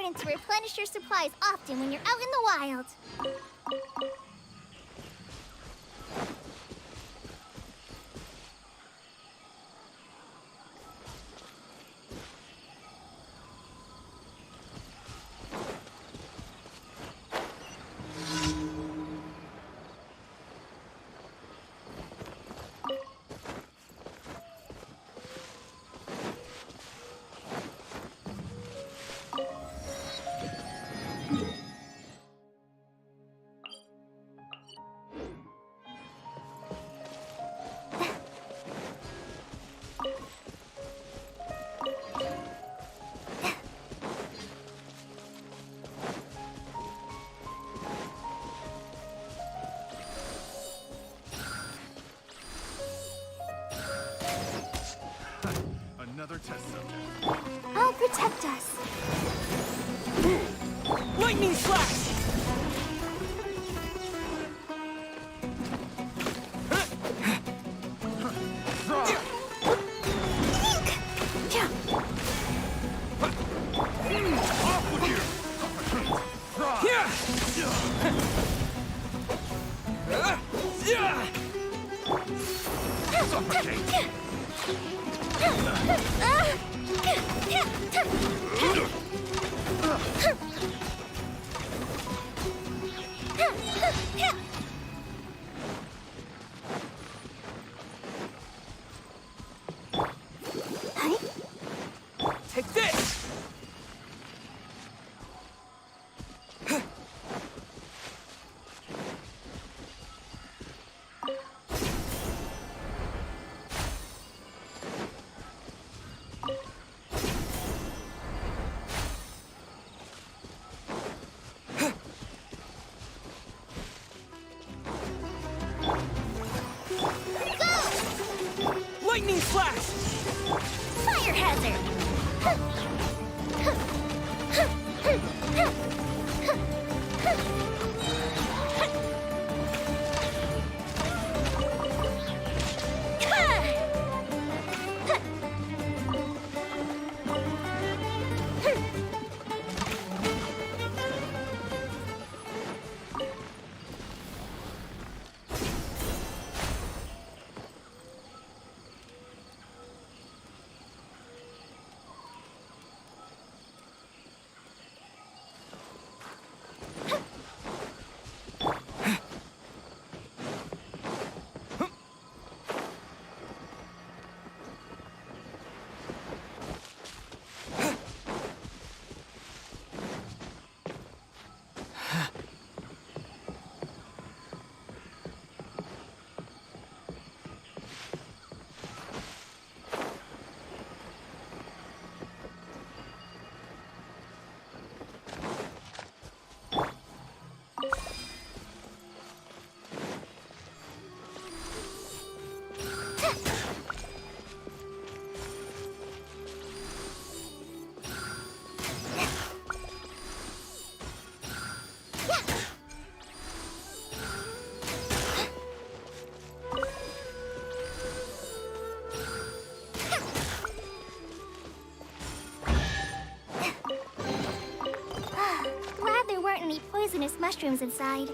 important to replenish your supplies often when you're out in the wild. Another test subject. I'll protect us. Lightning slash! Off with you! Suffocate! Take this! Lightning slash! Fire hazard! Glad there weren't any poisonous mushrooms inside.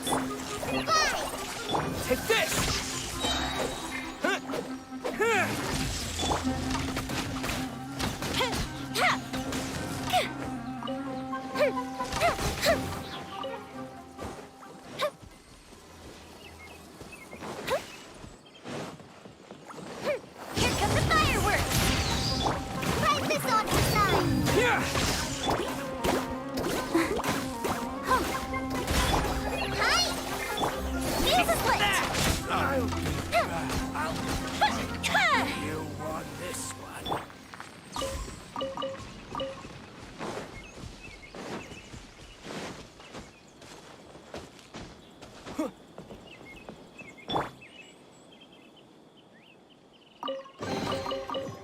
chance. Fly! Take this! Here come the fireworks! Try this on the side! Yeah! Hi! Fuse is lit! You won this one.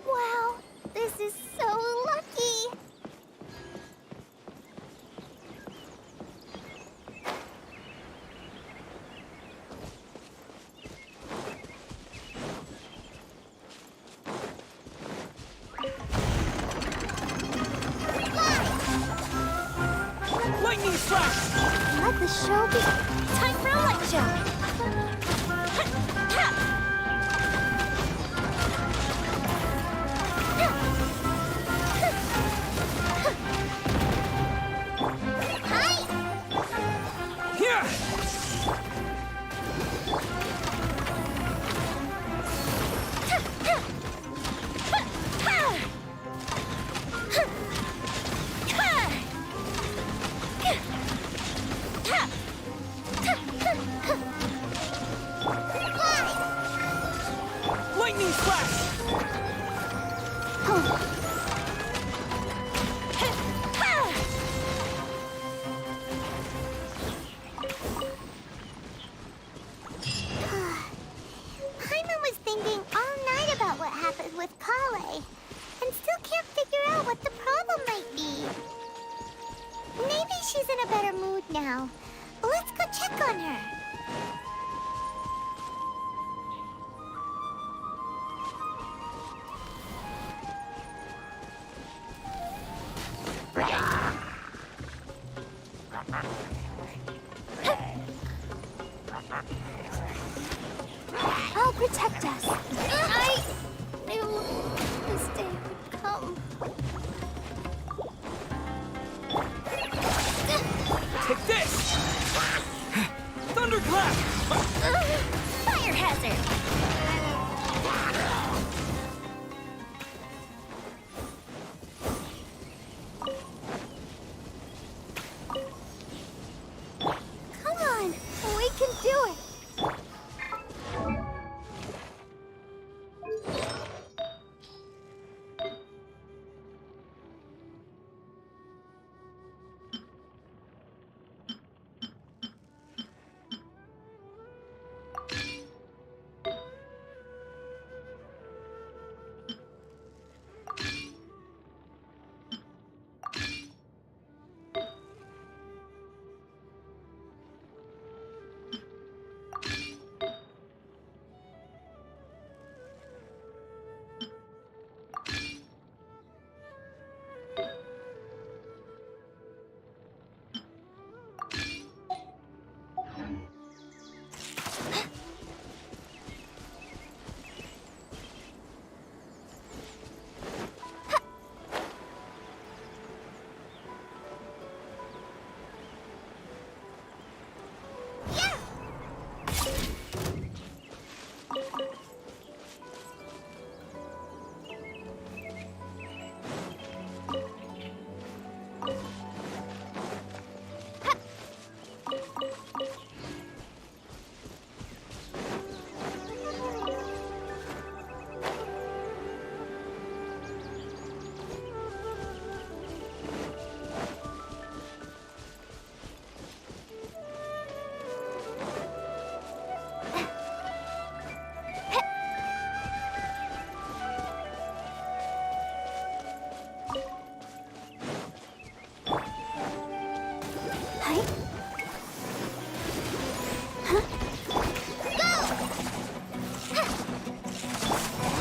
Wow, this is so lucky! Lightning strike! Let the show be. Time for a light show! Here! Lightning flash! Paimon was thinking all night about what happened with Kale, and still can't figure out what the problem might be. Maybe she's in a better mood now. Let's go check on her. I'll protect us. I knew this day would come. Take this! Thunderclap! Fire hazard! Come on, we can do it!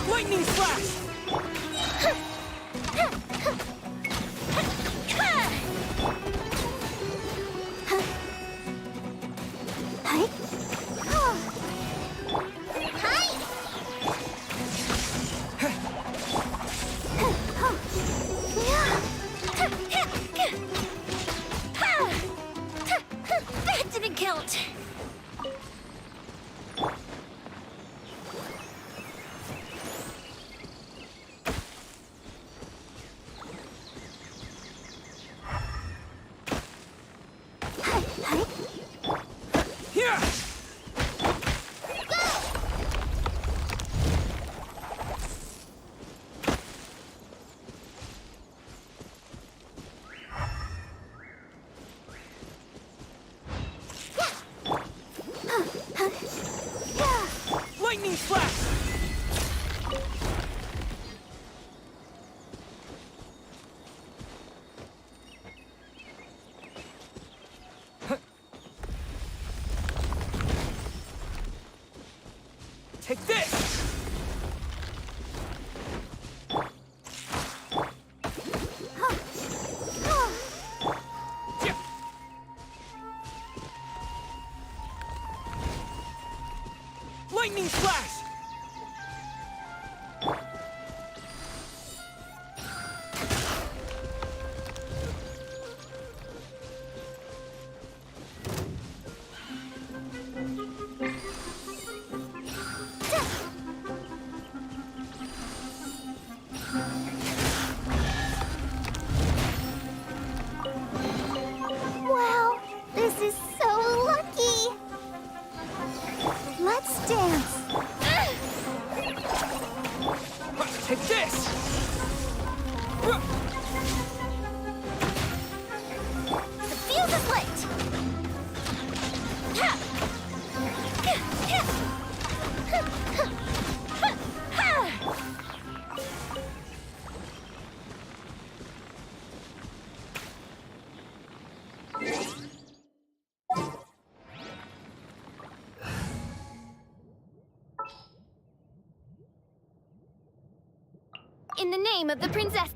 Lightning flash! Take this! Lightning flash! Wow, this is so lucky. Let's dance. Take this! The fuse is lit. In the name of the princess.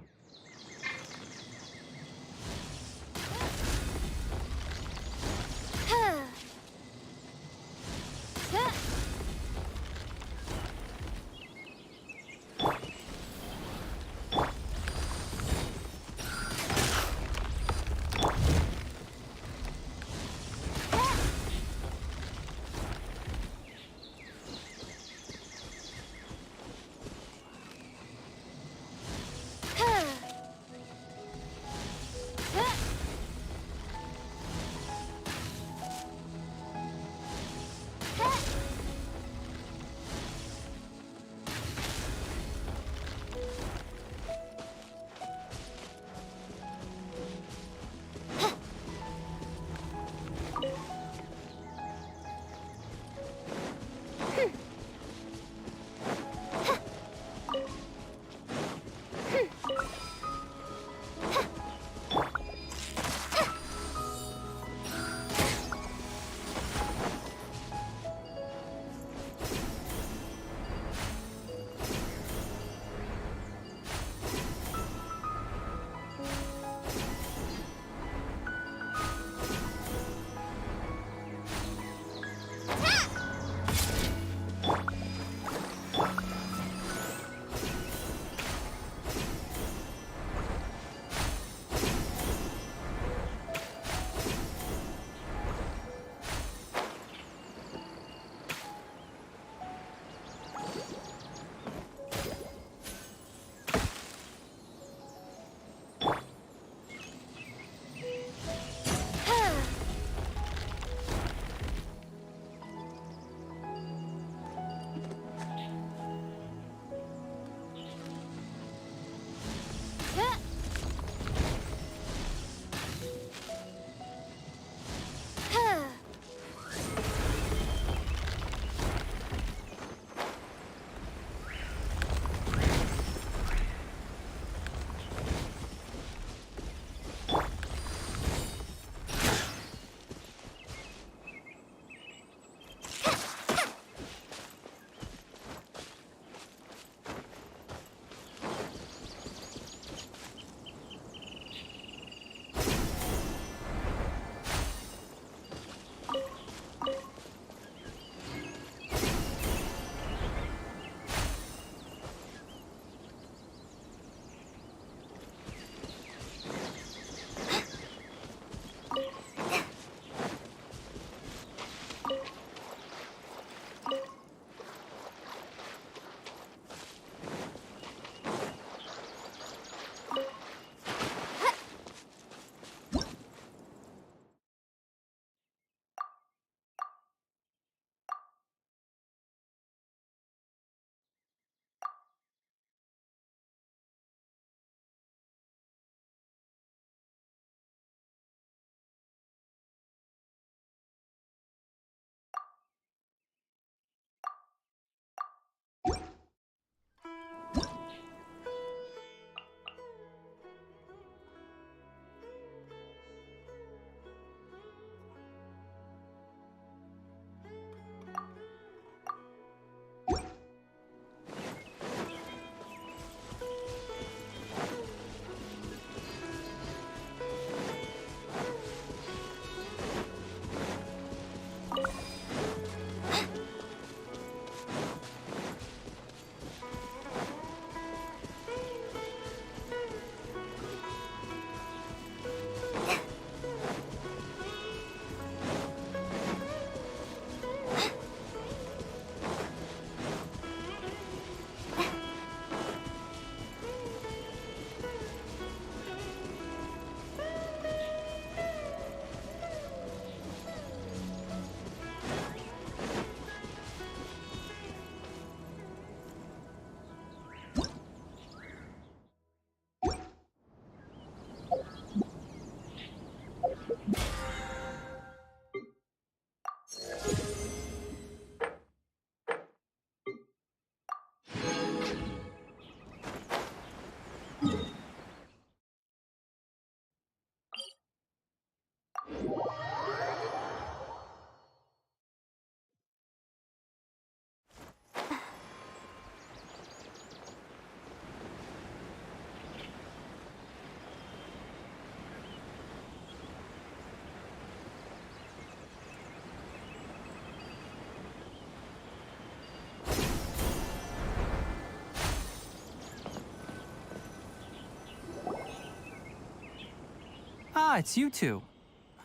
it's you two.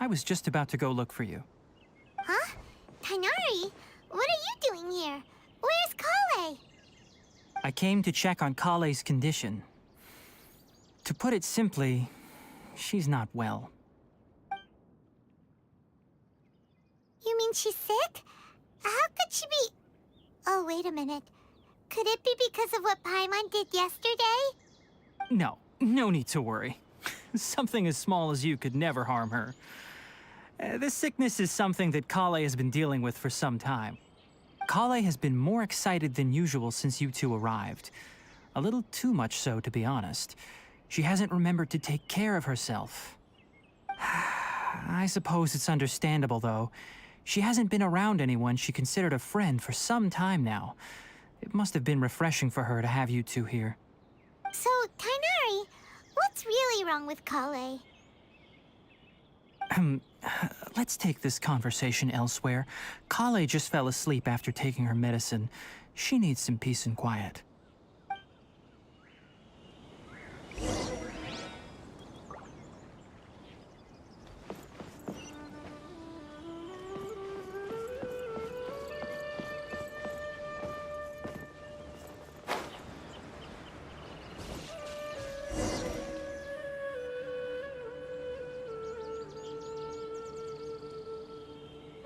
I was just about to go look for you. Huh? Tighnari, what are you doing here? Where's Kale? I came to check on Kale's condition. To put it simply, she's not well. You mean she's sick? How could she be... Oh, wait a minute. Could it be because of what Paimon did yesterday? No need to worry. Something as small as you could never harm her. This sickness is something that Kale has been dealing with for some time. Kale has been more excited than usual since you two arrived. A little too much so, to be honest. She hasn't remembered to take care of herself. I suppose it's understandable, though. She hasn't been around anyone she considered a friend for some time now. It must have been refreshing for her to have you two here. So, Tighnari, what's really wrong with Kale? Let's take this conversation elsewhere. Kale just fell asleep after taking her medicine. She needs some peace and quiet.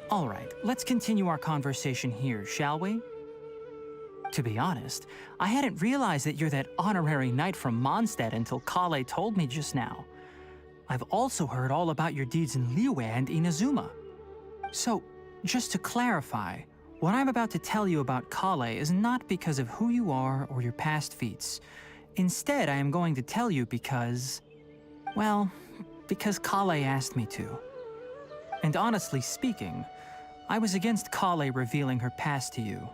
All right, let's continue our conversation here, shall we? To be honest, I hadn't realized that you're that honorary knight from Mondstadt until Kale told me just now. I've also heard all about your deeds in Liyue and Inazuma. So, just to clarify, what I'm about to tell you about Kale is not because of who you are or your past feats. Instead, I am going to tell you because... well, because Kale asked me to. And honestly speaking, I was against Kale revealing her past to you.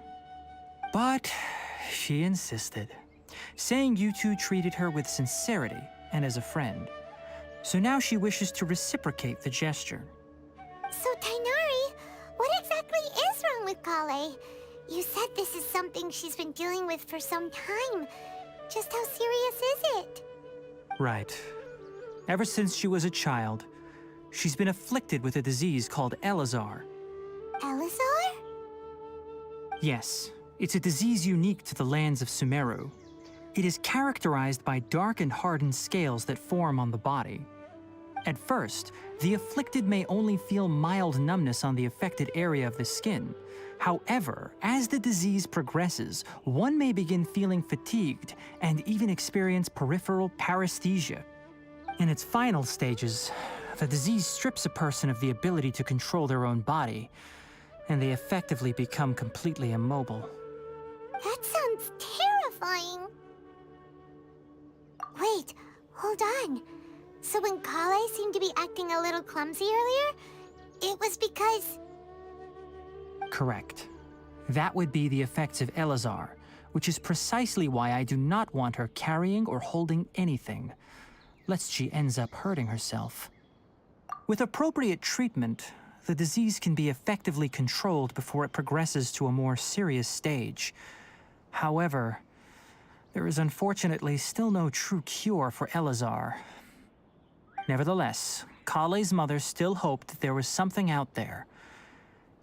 But she insisted, saying you two treated her with sincerity and as a friend. So now she wishes to reciprocate the gesture. So, Tighnari, what exactly is wrong with Kale? You said this is something she's been dealing with for some time. Just how serious is it? Right. Ever since she was a child, she's been afflicted with a disease called Elazar. Elazar? Yes, it's a disease unique to the lands of Sumeru. It is characterized by dark and hardened scales that form on the body. At first, the afflicted may only feel mild numbness on the affected area of the skin. However, as the disease progresses, one may begin feeling fatigued and even experience peripheral paresthesia. In its final stages, the disease strips a person of the ability to control their own body, and they effectively become completely immobile. That sounds terrifying. Wait, hold on. So when Kale seemed to be acting a little clumsy earlier, it was because... Correct. That would be the effects of Elazar, which is precisely why I do not want her carrying or holding anything, lest she ends up hurting herself. With appropriate treatment, the disease can be effectively controlled before it progresses to a more serious stage. However, there is unfortunately still no true cure for Elazar. Nevertheless, Kale's mother still hoped that there was something out there.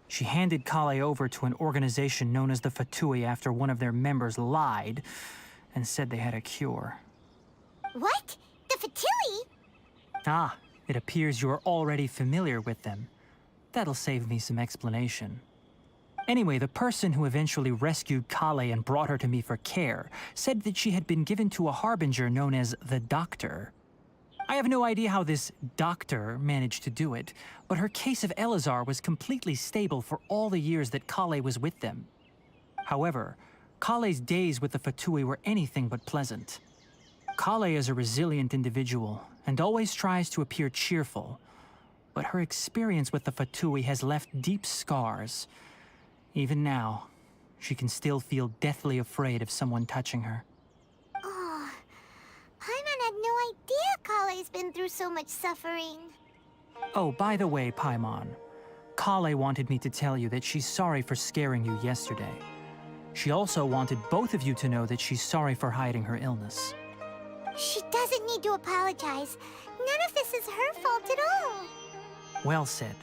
She handed Kale over to an organization known as the Fatui after one of their members lied and said they had a cure. What? The Fatui? Ah, it appears you are already familiar with them. That'll save me some explanation. Anyway, the person who eventually rescued Kale and brought her to me for care said that she had been given to a harbinger known as the Doctor. I have no idea how this doctor managed to do it, but her case of Elazar was completely stable for all the years that Kale was with them. However, Kale's days with the Fatui were anything but pleasant. Kale is a resilient individual and always tries to appear cheerful, but her experience with the Fatui has left deep scars. Even now, she can still feel deathly afraid of someone touching her. Oh, Paimon had no idea Kale's been through so much suffering. Oh, by the way, Paimon, Kale wanted me to tell you that she's sorry for scaring you yesterday. She also wanted both of you to know that she's sorry for hiding her illness. She doesn't need to apologize. none of this is her fault at all. Well said.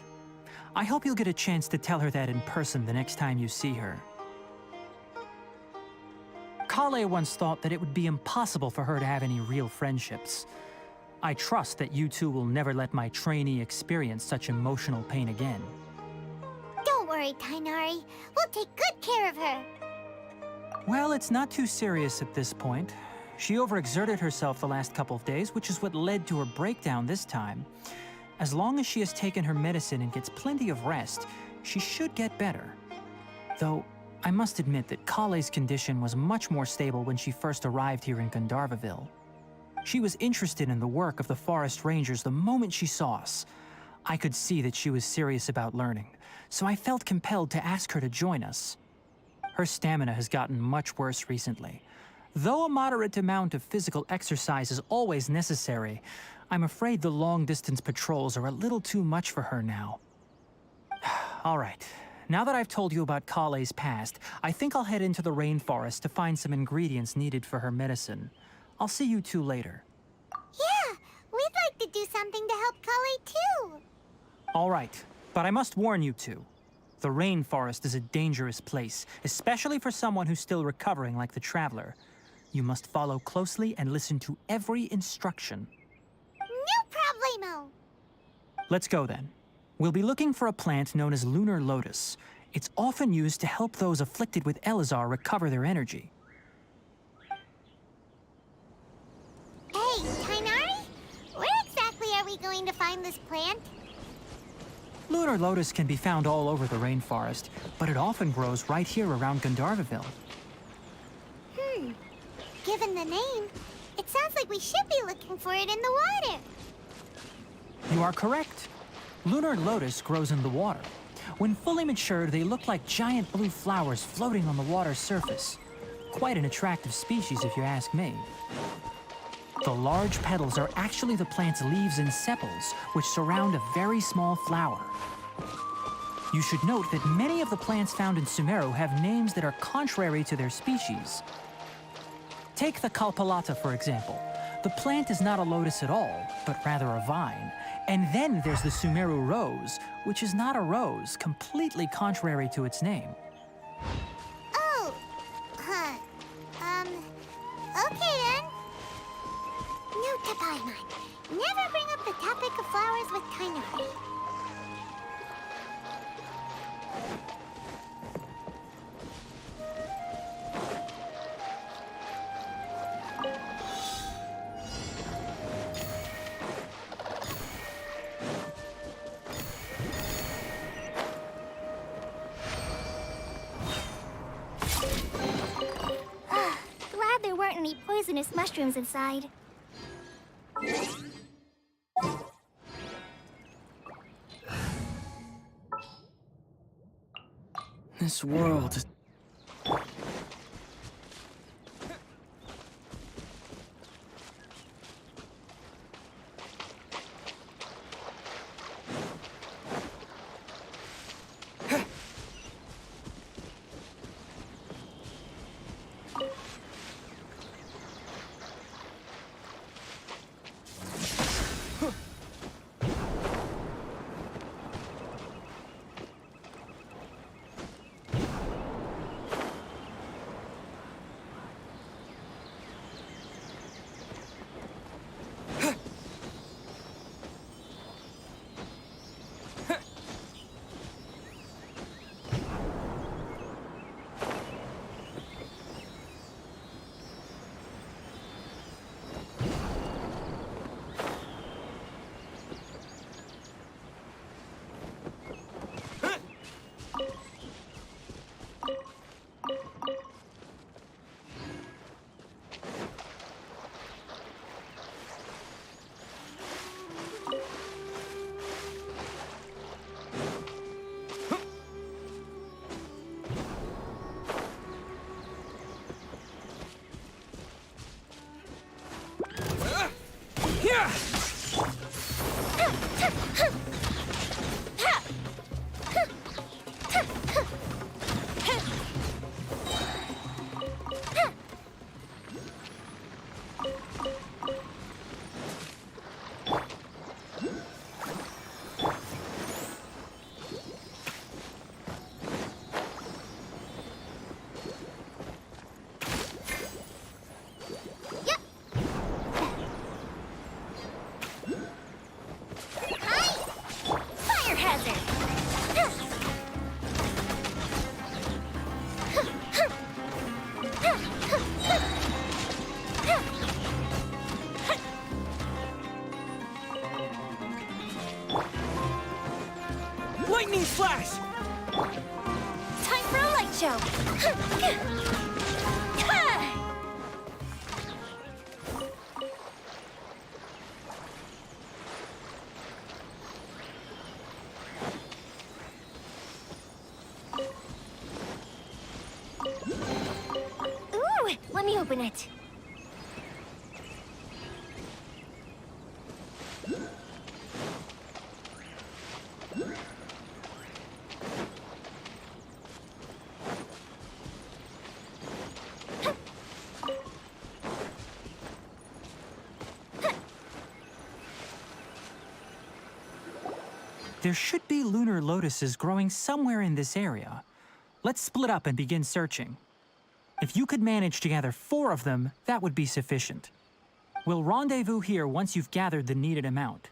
I hope you'll get a chance to tell her that in person the next time you see her. Kale once thought that it would be impossible for her to have any real friendships. I trust that you two will never let my trainee experience such emotional pain again. Don't worry, Tainari. We'll take good care of her. Well, it's not too serious at this point. She overexerted herself the last couple of days, which is what led to her breakdown this time. As long as she has taken her medicine and gets plenty of rest, she should get better. Though, I must admit that Kale's condition was much more stable when she first arrived here in Gandharvaville. She was interested in the work of the forest rangers the moment she saw us. I could see that she was serious about learning, so I felt compelled to ask her to join us. Her stamina has gotten much worse recently. Though a moderate amount of physical exercise is always necessary, I'm afraid the long-distance patrols are a little too much for her now. All right, now that I've told you about Kale's past, I think I'll head into the rainforest to find some ingredients needed for her medicine. I'll see you two later. Yeah, we'd like to do something to help Kale too. All right, but I must warn you two. The rainforest is a dangerous place, especially for someone who's still recovering like the Traveler. You must follow closely and listen to every instruction. No problemo. Let's go then. We'll be looking for a plant known as lunar lotus. It's often used to help those afflicted with Elazar recover their energy. Hey, Tainari? Where exactly are we going to find this plant? Lunar lotus can be found all over the rainforest, but it often grows right here around Gandharvaville. Given the name, it sounds like we should be looking for it in the water. You are correct. Lunar lotus grows in the water. When fully matured, they look like giant blue flowers floating on the water's surface. Quite an attractive species, if you ask me. The large petals are actually the plant's leaves and sepals, which surround a very small flower. You should note that many of the plants found in Sumeru have names that are contrary to their species. Take the Kalpalata, for example. The plant is not a lotus at all, but rather a vine. And then there's the Sumeru rose, which is not a rose, completely contrary to its name. Oh, okay then. New to Paimon. Never bring up the topic of flowers with Tainari. Glad there weren't any poisonous mushrooms inside. This world is... Lightning Flash! Time for a light show! Ooh, let me open it. There should be lunar lotuses growing somewhere in this area. Let's split up and begin searching. If you could manage to gather 4 of them, that would be sufficient. We'll rendezvous here once you've gathered the needed amount.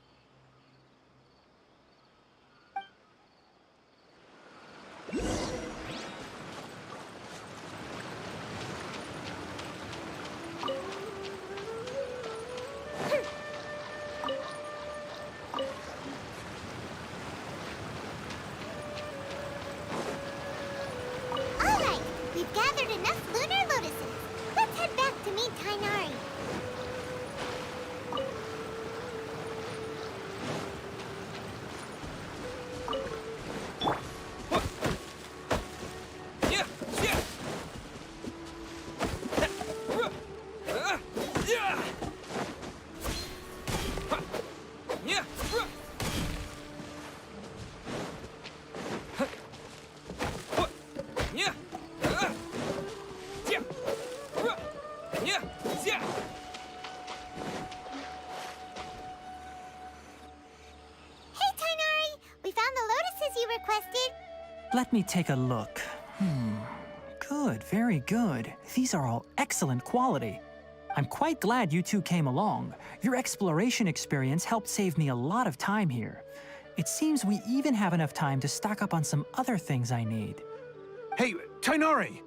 Alright, we've gathered enough lunar lotuses. Let's head back to meet Tainari. Hey Tainari, we found the lotuses you requested. Let me take a look. Good, very good. These are all excellent quality. I'm quite glad you two came along. Your exploration experience helped save me a lot of time here. It seems we even have enough time to stock up on some other things I need. Hey, Tainari!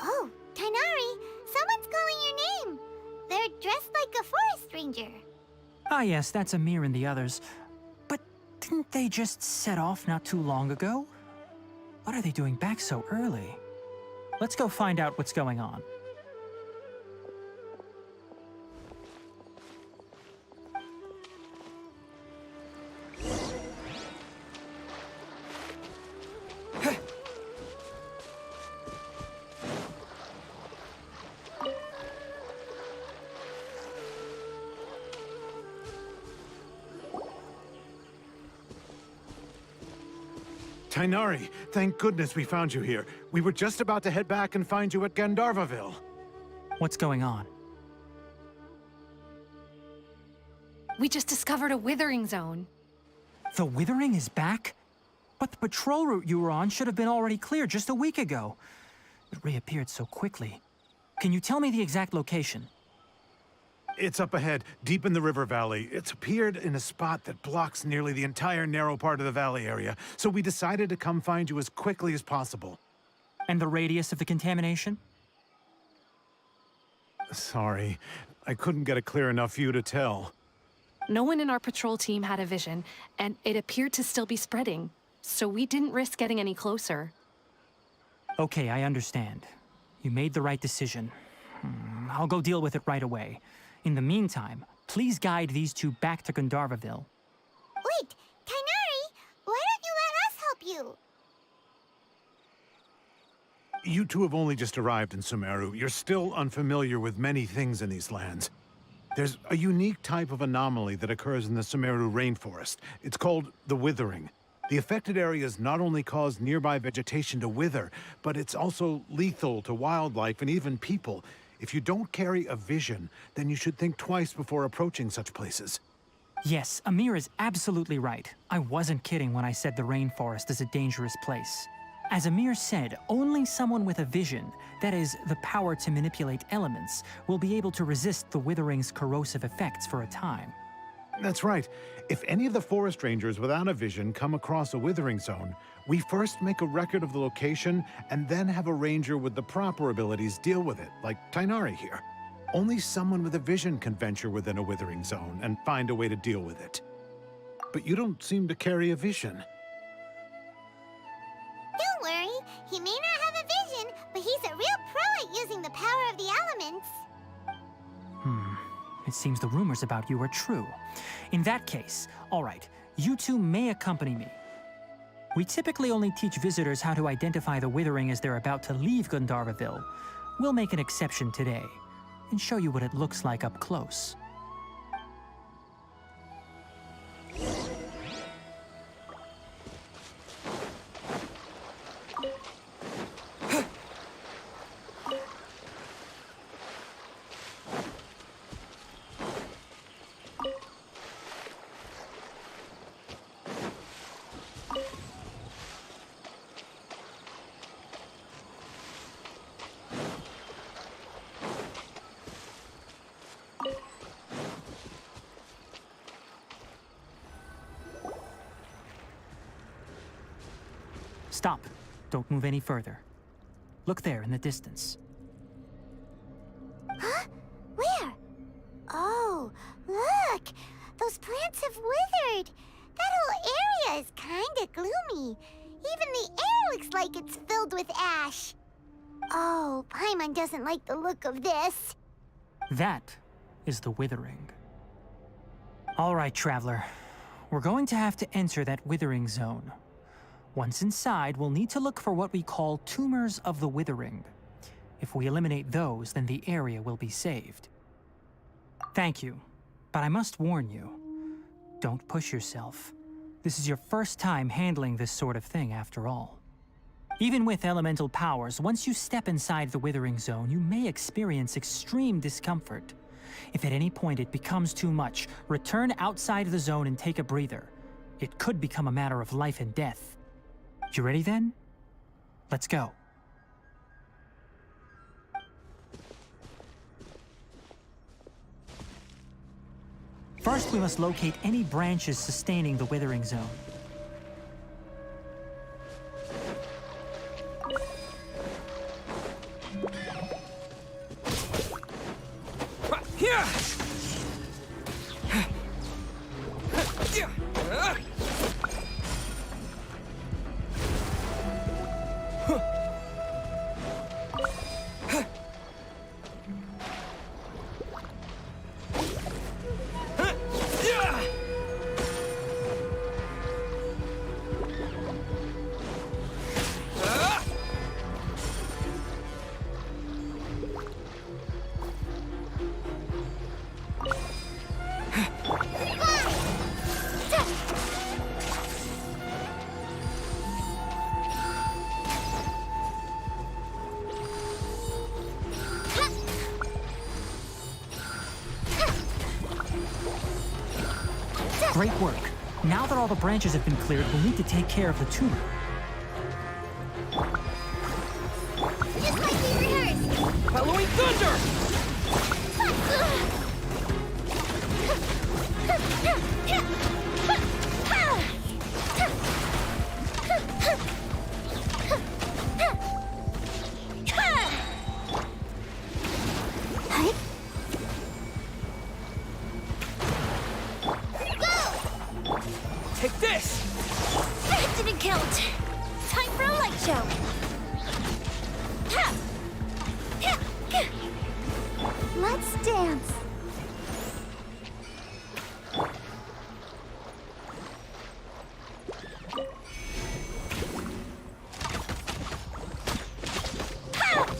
Oh, Tainari, someone's calling your name. They're dressed like a forest ranger. Ah yes, that's Amir and the others. But didn't they just set off not too long ago? What are they doing back so early? Let's go find out what's going on. Tainari, thank goodness we found you here. We were just about to head back and find you at Gandharvaville. What's going on? We just discovered a withering zone. The Withering is back? But the patrol route you were on should have been already cleared just a week ago. It reappeared so quickly. Can you tell me the exact location? It's up ahead, deep in the river valley. It's appeared in a spot that blocks nearly the entire narrow part of the valley area, so we decided to come find you as quickly as possible. And the radius of the contamination? Sorry, I couldn't get a clear enough view to tell. No one in our patrol team had a vision, and it appeared to still be spreading, so we didn't risk getting any closer. Okay, I understand. You made the right decision. I'll go deal with it right away. In the meantime, please guide these two back to Gandharvaville. Wait, Tainari, why don't you let us help you? You two have only just arrived in Sumeru. You're still unfamiliar with many things in these lands. There's a unique type of anomaly that occurs in the Sumeru rainforest. It's called the Withering. The affected areas not only cause nearby vegetation to wither, but it's also lethal to wildlife and even people. If you don't carry a vision, then you should think twice before approaching such places. Yes, Amir is absolutely right. I wasn't kidding when I said the rainforest is a dangerous place. As Amir said, only someone with a vision, that is, the power to manipulate elements, will be able to resist the Withering's corrosive effects for a time. That's right. If any of the forest rangers without a vision come across a withering zone, we first make a record of the location and then have a ranger with the proper abilities deal with it, like Tainari here. Only someone with a vision can venture within a withering zone and find a way to deal with it. but you don't seem to carry a vision. Don't worry, he may not have a vision, but he's a real pro at using the power of the elements. It seems the rumors about you are true. In that case, all right, you two may accompany me. We typically only teach visitors how to identify the Withering as they're about to leave Gandharvaville. We'll make an exception today, and show you what it looks like up close. Stop. Don't move any further. Look there in the distance. Huh? Where? Oh, look! Those plants have withered! That whole area is kinda gloomy. Even the air looks like it's filled with ash. Oh, Paimon doesn't like the look of this. That is the Withering. All right, Traveler. We're going to have to enter that Withering zone. Once inside, we'll need to look for what we call tumors of the Withering. If we eliminate those, then the area will be saved. Thank you, but I must warn you. Don't push yourself. This is your first time handling this sort of thing, after all. Even with elemental powers, once you step inside the Withering zone, you may experience extreme discomfort. If at any point it becomes too much, return outside the zone and take a breather. It could become a matter of life and death. You ready then? Let's go. First, we must locate any branches sustaining the Withering zone. Great work. Now that all the branches have been cleared, we'll need to take care of the tumor. Just like we rehearsed! Halloween Thunder! Take this! That didn't count. Time for a light show. Let's dance.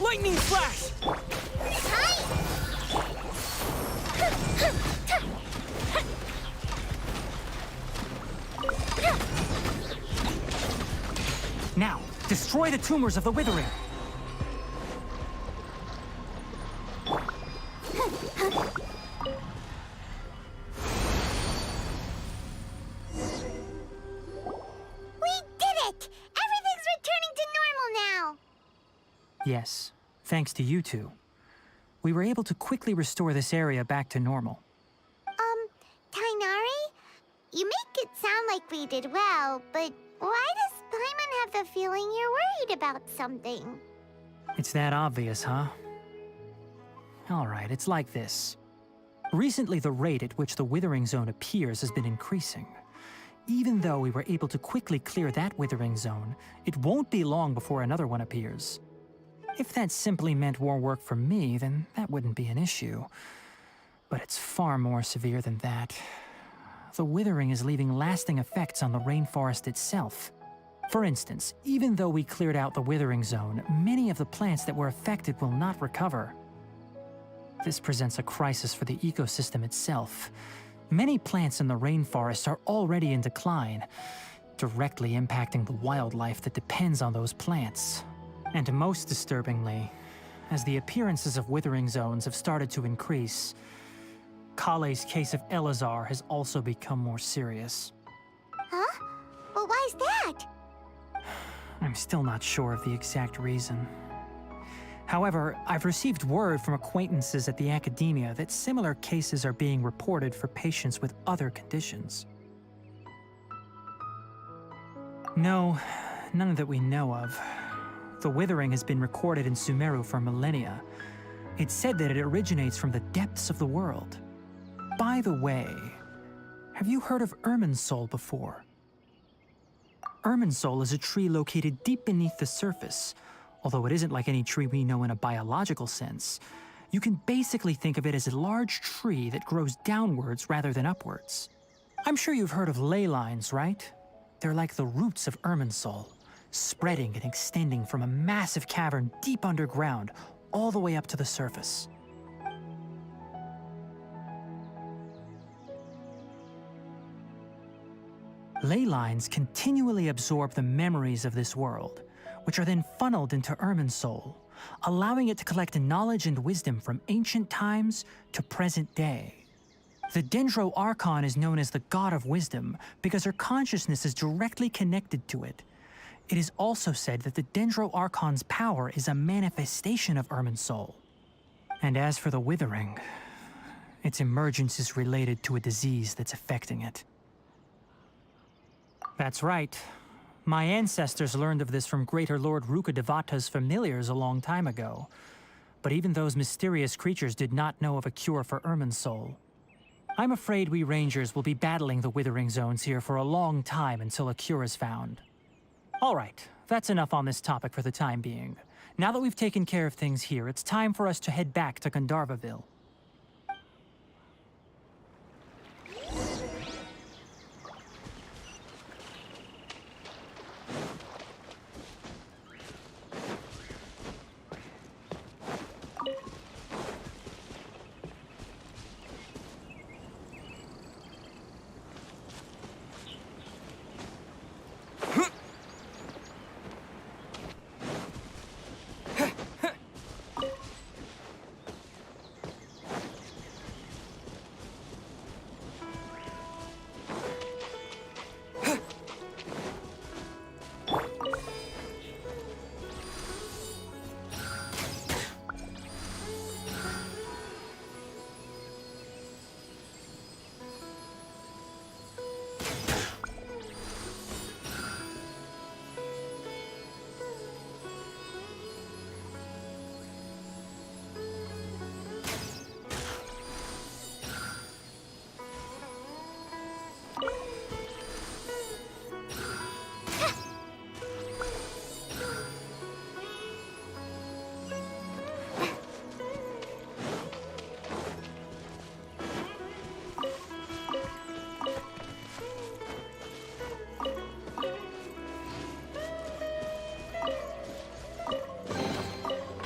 Lightning flash! Now, destroy the tumors of the Withering. Yes, thanks to you two. We were able to quickly restore this area back to normal. Tighnari? You make it sound like we did well, but why does Paimon have the feeling you're worried about something? It's that obvious, huh? Alright, it's like this. Recently, the rate at which the Withering Zone appears has been increasing. even though we were able to quickly clear that withering zone, it won't be long before another one appears. If that simply meant more work for me, then that wouldn't be an issue. But it's far more severe than that. The withering is leaving lasting effects on the rainforest itself. For instance, even though we cleared out the withering zone, many of the plants that were affected will not recover. This presents a crisis for the ecosystem itself. Many plants in the rainforest are already in decline, directly impacting the wildlife that depends on those plants. And most disturbingly, as the appearances of withering zones have started to increase, Kale's case of Elazar has also become more serious. Huh? But why's that? I'm still not sure of the exact reason. However, I've received word from acquaintances at the academia that similar cases are being reported for patients with other conditions. No, none that we know of. The withering has been recorded in Sumeru for millennia. It's said that it originates from the depths of the world. By the way, have you heard of Irminsul before? Irminsul is a tree located deep beneath the surface. Although it isn't like any tree we know in a biological sense, you can basically think of it as a large tree that grows downwards rather than upwards. I'm sure you've heard of ley lines, right? They're like the roots of Irminsul, spreading and extending from a massive cavern deep underground all the way up to the surface. Ley lines continually absorb the memories of this world, which are then funneled into Irminsul, allowing it to collect knowledge and wisdom from ancient times to present day. The Dendro Archon is known as the God of Wisdom because her consciousness is directly connected to it. It is also said that the Dendro Archon's power is a manifestation of Irminsul. And as for the Withering, its emergence is related to a disease that's affecting it. That's right. My ancestors learned of this from Greater Lord Rukkhadevata's familiars a long time ago. But even those mysterious creatures did not know of a cure for Irminsul. I'm afraid we Rangers will be battling the Withering Zones here for a long time until a cure is found. Alright, that's enough on this topic for the time being. Now that we've taken care of things here, it's time for us to head back to Gandharvaville.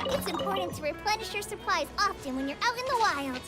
It's important to replenish your supplies often when you're out in the wild.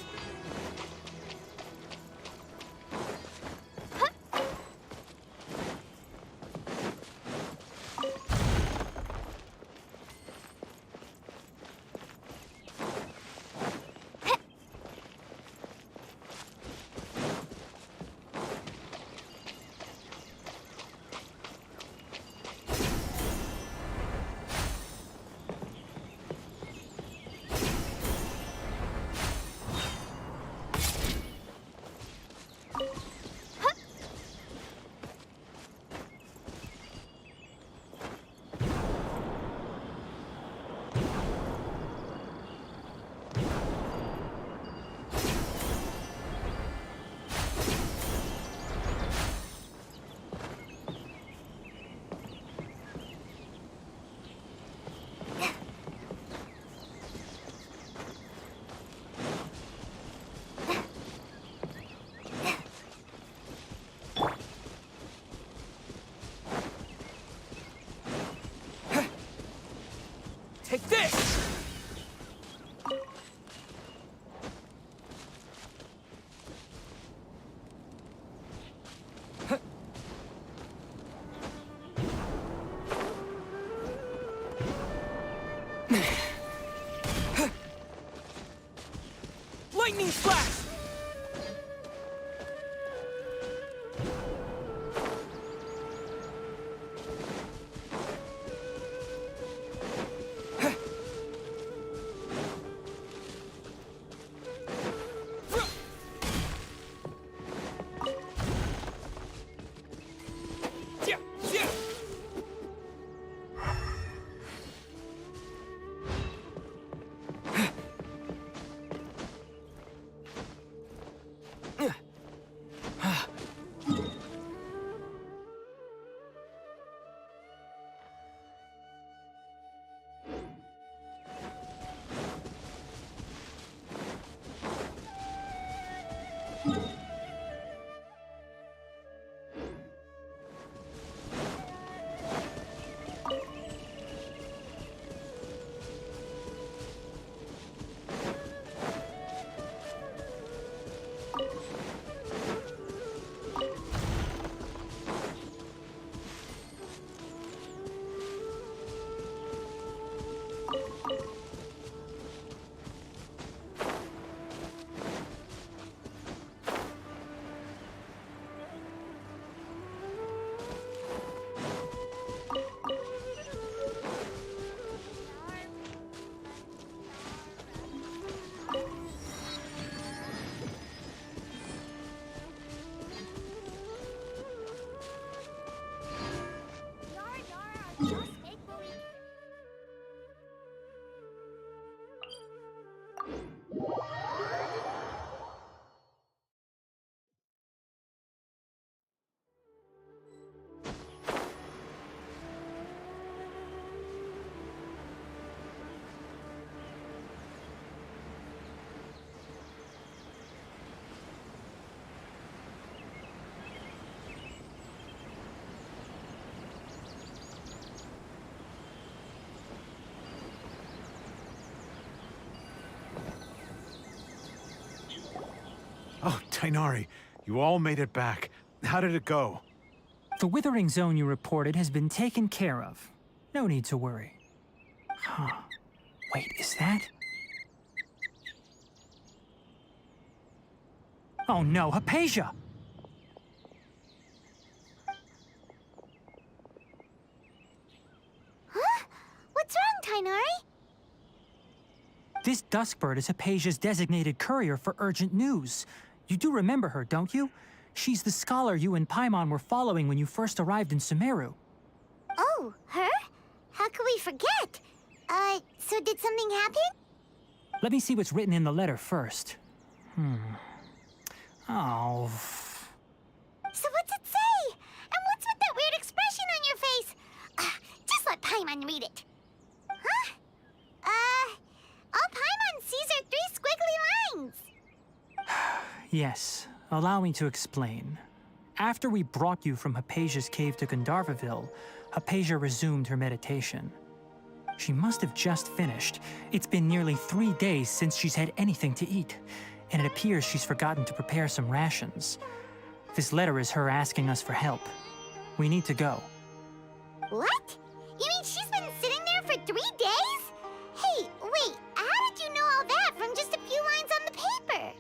Lightning slash! Oh, Tainari, you all made it back. How did it go? The withering zone you reported has been taken care of. No need to worry. Huh. Wait, is that? Oh no, Hypatia! Huh? What's wrong, Tainari? This Duskbird is Hypatia's designated courier for urgent news. You do remember her, don't you? She's the scholar you and Paimon were following when you first arrived in Sumeru. Oh, her? How could we forget? So did something happen? Let me see what's written in the letter first. Oh. So what's it say? And what's with that weird expression on your face? Just let Paimon read it. Huh? All Paimon sees are 3 squiggly lines. Yes, allow me to explain. After we brought you from Hypatia's cave to Gandharvaville, Hypatia resumed her meditation. She must have just finished. It's been nearly 3 days since she's had anything to eat, and it appears she's forgotten to prepare some rations. This letter is her asking us for help. We need to go. What? You mean she's been sitting there for 3 days? Hey, wait, how did you know all that from just a few lines on the paper?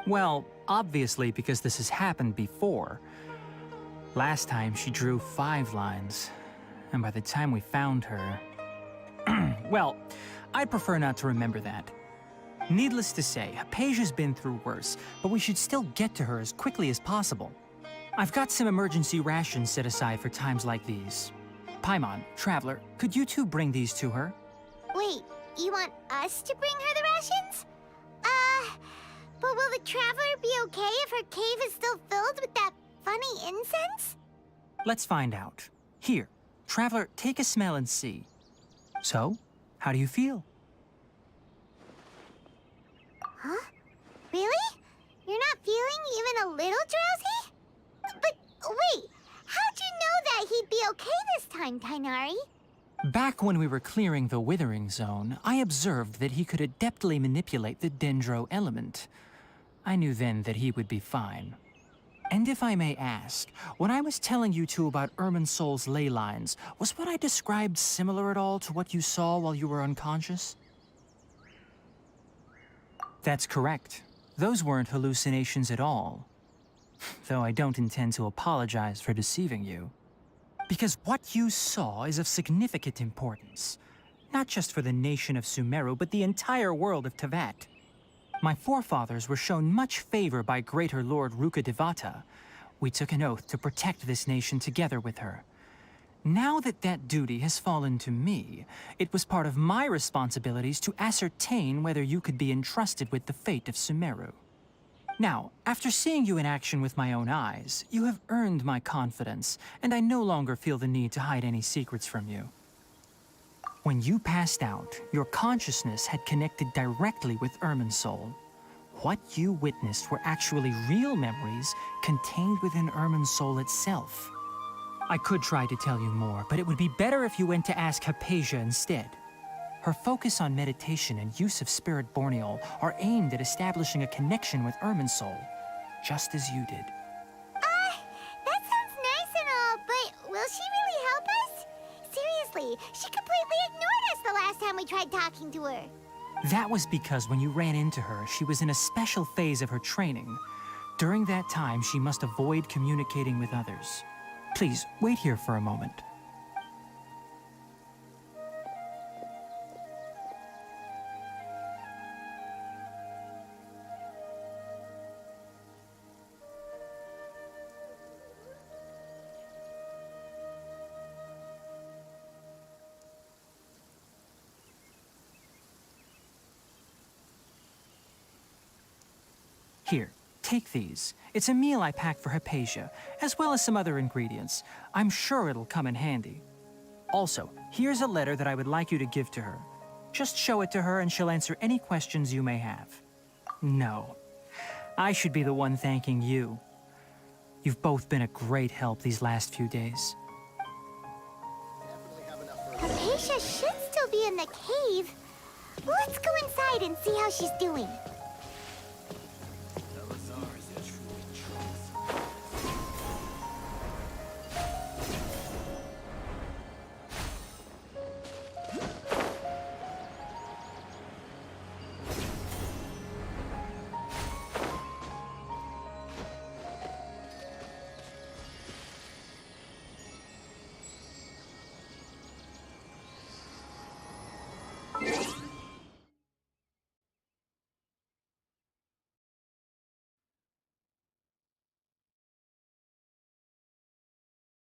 Well, obviously because this has happened before. Last time she drew 5 lines, and by the time we found her... Well, I'd prefer not to remember that. Needless to say, Hypatia's been through worse, but we should still get to her as quickly as possible. I've got some emergency rations set aside for times like these. Paimon, Traveler, could you two bring these to her? Wait, you want us to bring her the rations? But will the Traveler be okay if her cave is still filled with that funny incense? Let's find out. Here, Traveler, take a smell and see. So, how do you feel? Huh? Really? You're not feeling even a little drowsy? But wait, how'd you know that he'd be okay this time, Tainari? Back when we were clearing the Withering Zone, I observed that he could adeptly manipulate the Dendro element. I knew then that he would be fine. And if I may ask, when I was telling you two about Irminsul's ley lines, was what I described similar at all to what you saw while you were unconscious? That's correct. Those weren't hallucinations at all. Though I don't intend to apologize for deceiving you. Because what you saw is of significant importance. Not just for the nation of Sumeru, but the entire world of Teyvat. My forefathers were shown much favor by Greater Lord Rukkhadevata. We took an oath to protect this nation together with her. Now that that duty has fallen to me, it was part of my responsibilities to ascertain whether you could be entrusted with the fate of Sumeru. Now, after seeing you in action with my own eyes, you have earned my confidence, and I no longer feel the need to hide any secrets from you. When you passed out, your consciousness had connected directly with Irminsul. What you witnessed were actually real memories contained within Irminsul itself. I could try to tell you more, but it would be better if you went to ask Hypatia instead. Her focus on meditation and use of Spirit Borneol are aimed at establishing a connection with Irminsul, just as you did. That sounds nice and all, but will she really help us? Seriously, she completely ignored us the last time we tried talking to her. That was because when you ran into her, she was in a special phase of her training. During that time, she must avoid communicating with others. Please, wait here for a moment. Here, take these. It's a meal I packed for Hypatia, as well as some other ingredients. I'm sure it'll come in handy. Also, here's a letter that I would like you to give to her. Just show it to her and she'll answer any questions you may have. No, I should be the one thanking you. You've both been a great help these last few days. Hypatia should still be in the cave. Let's go inside and see how she's doing.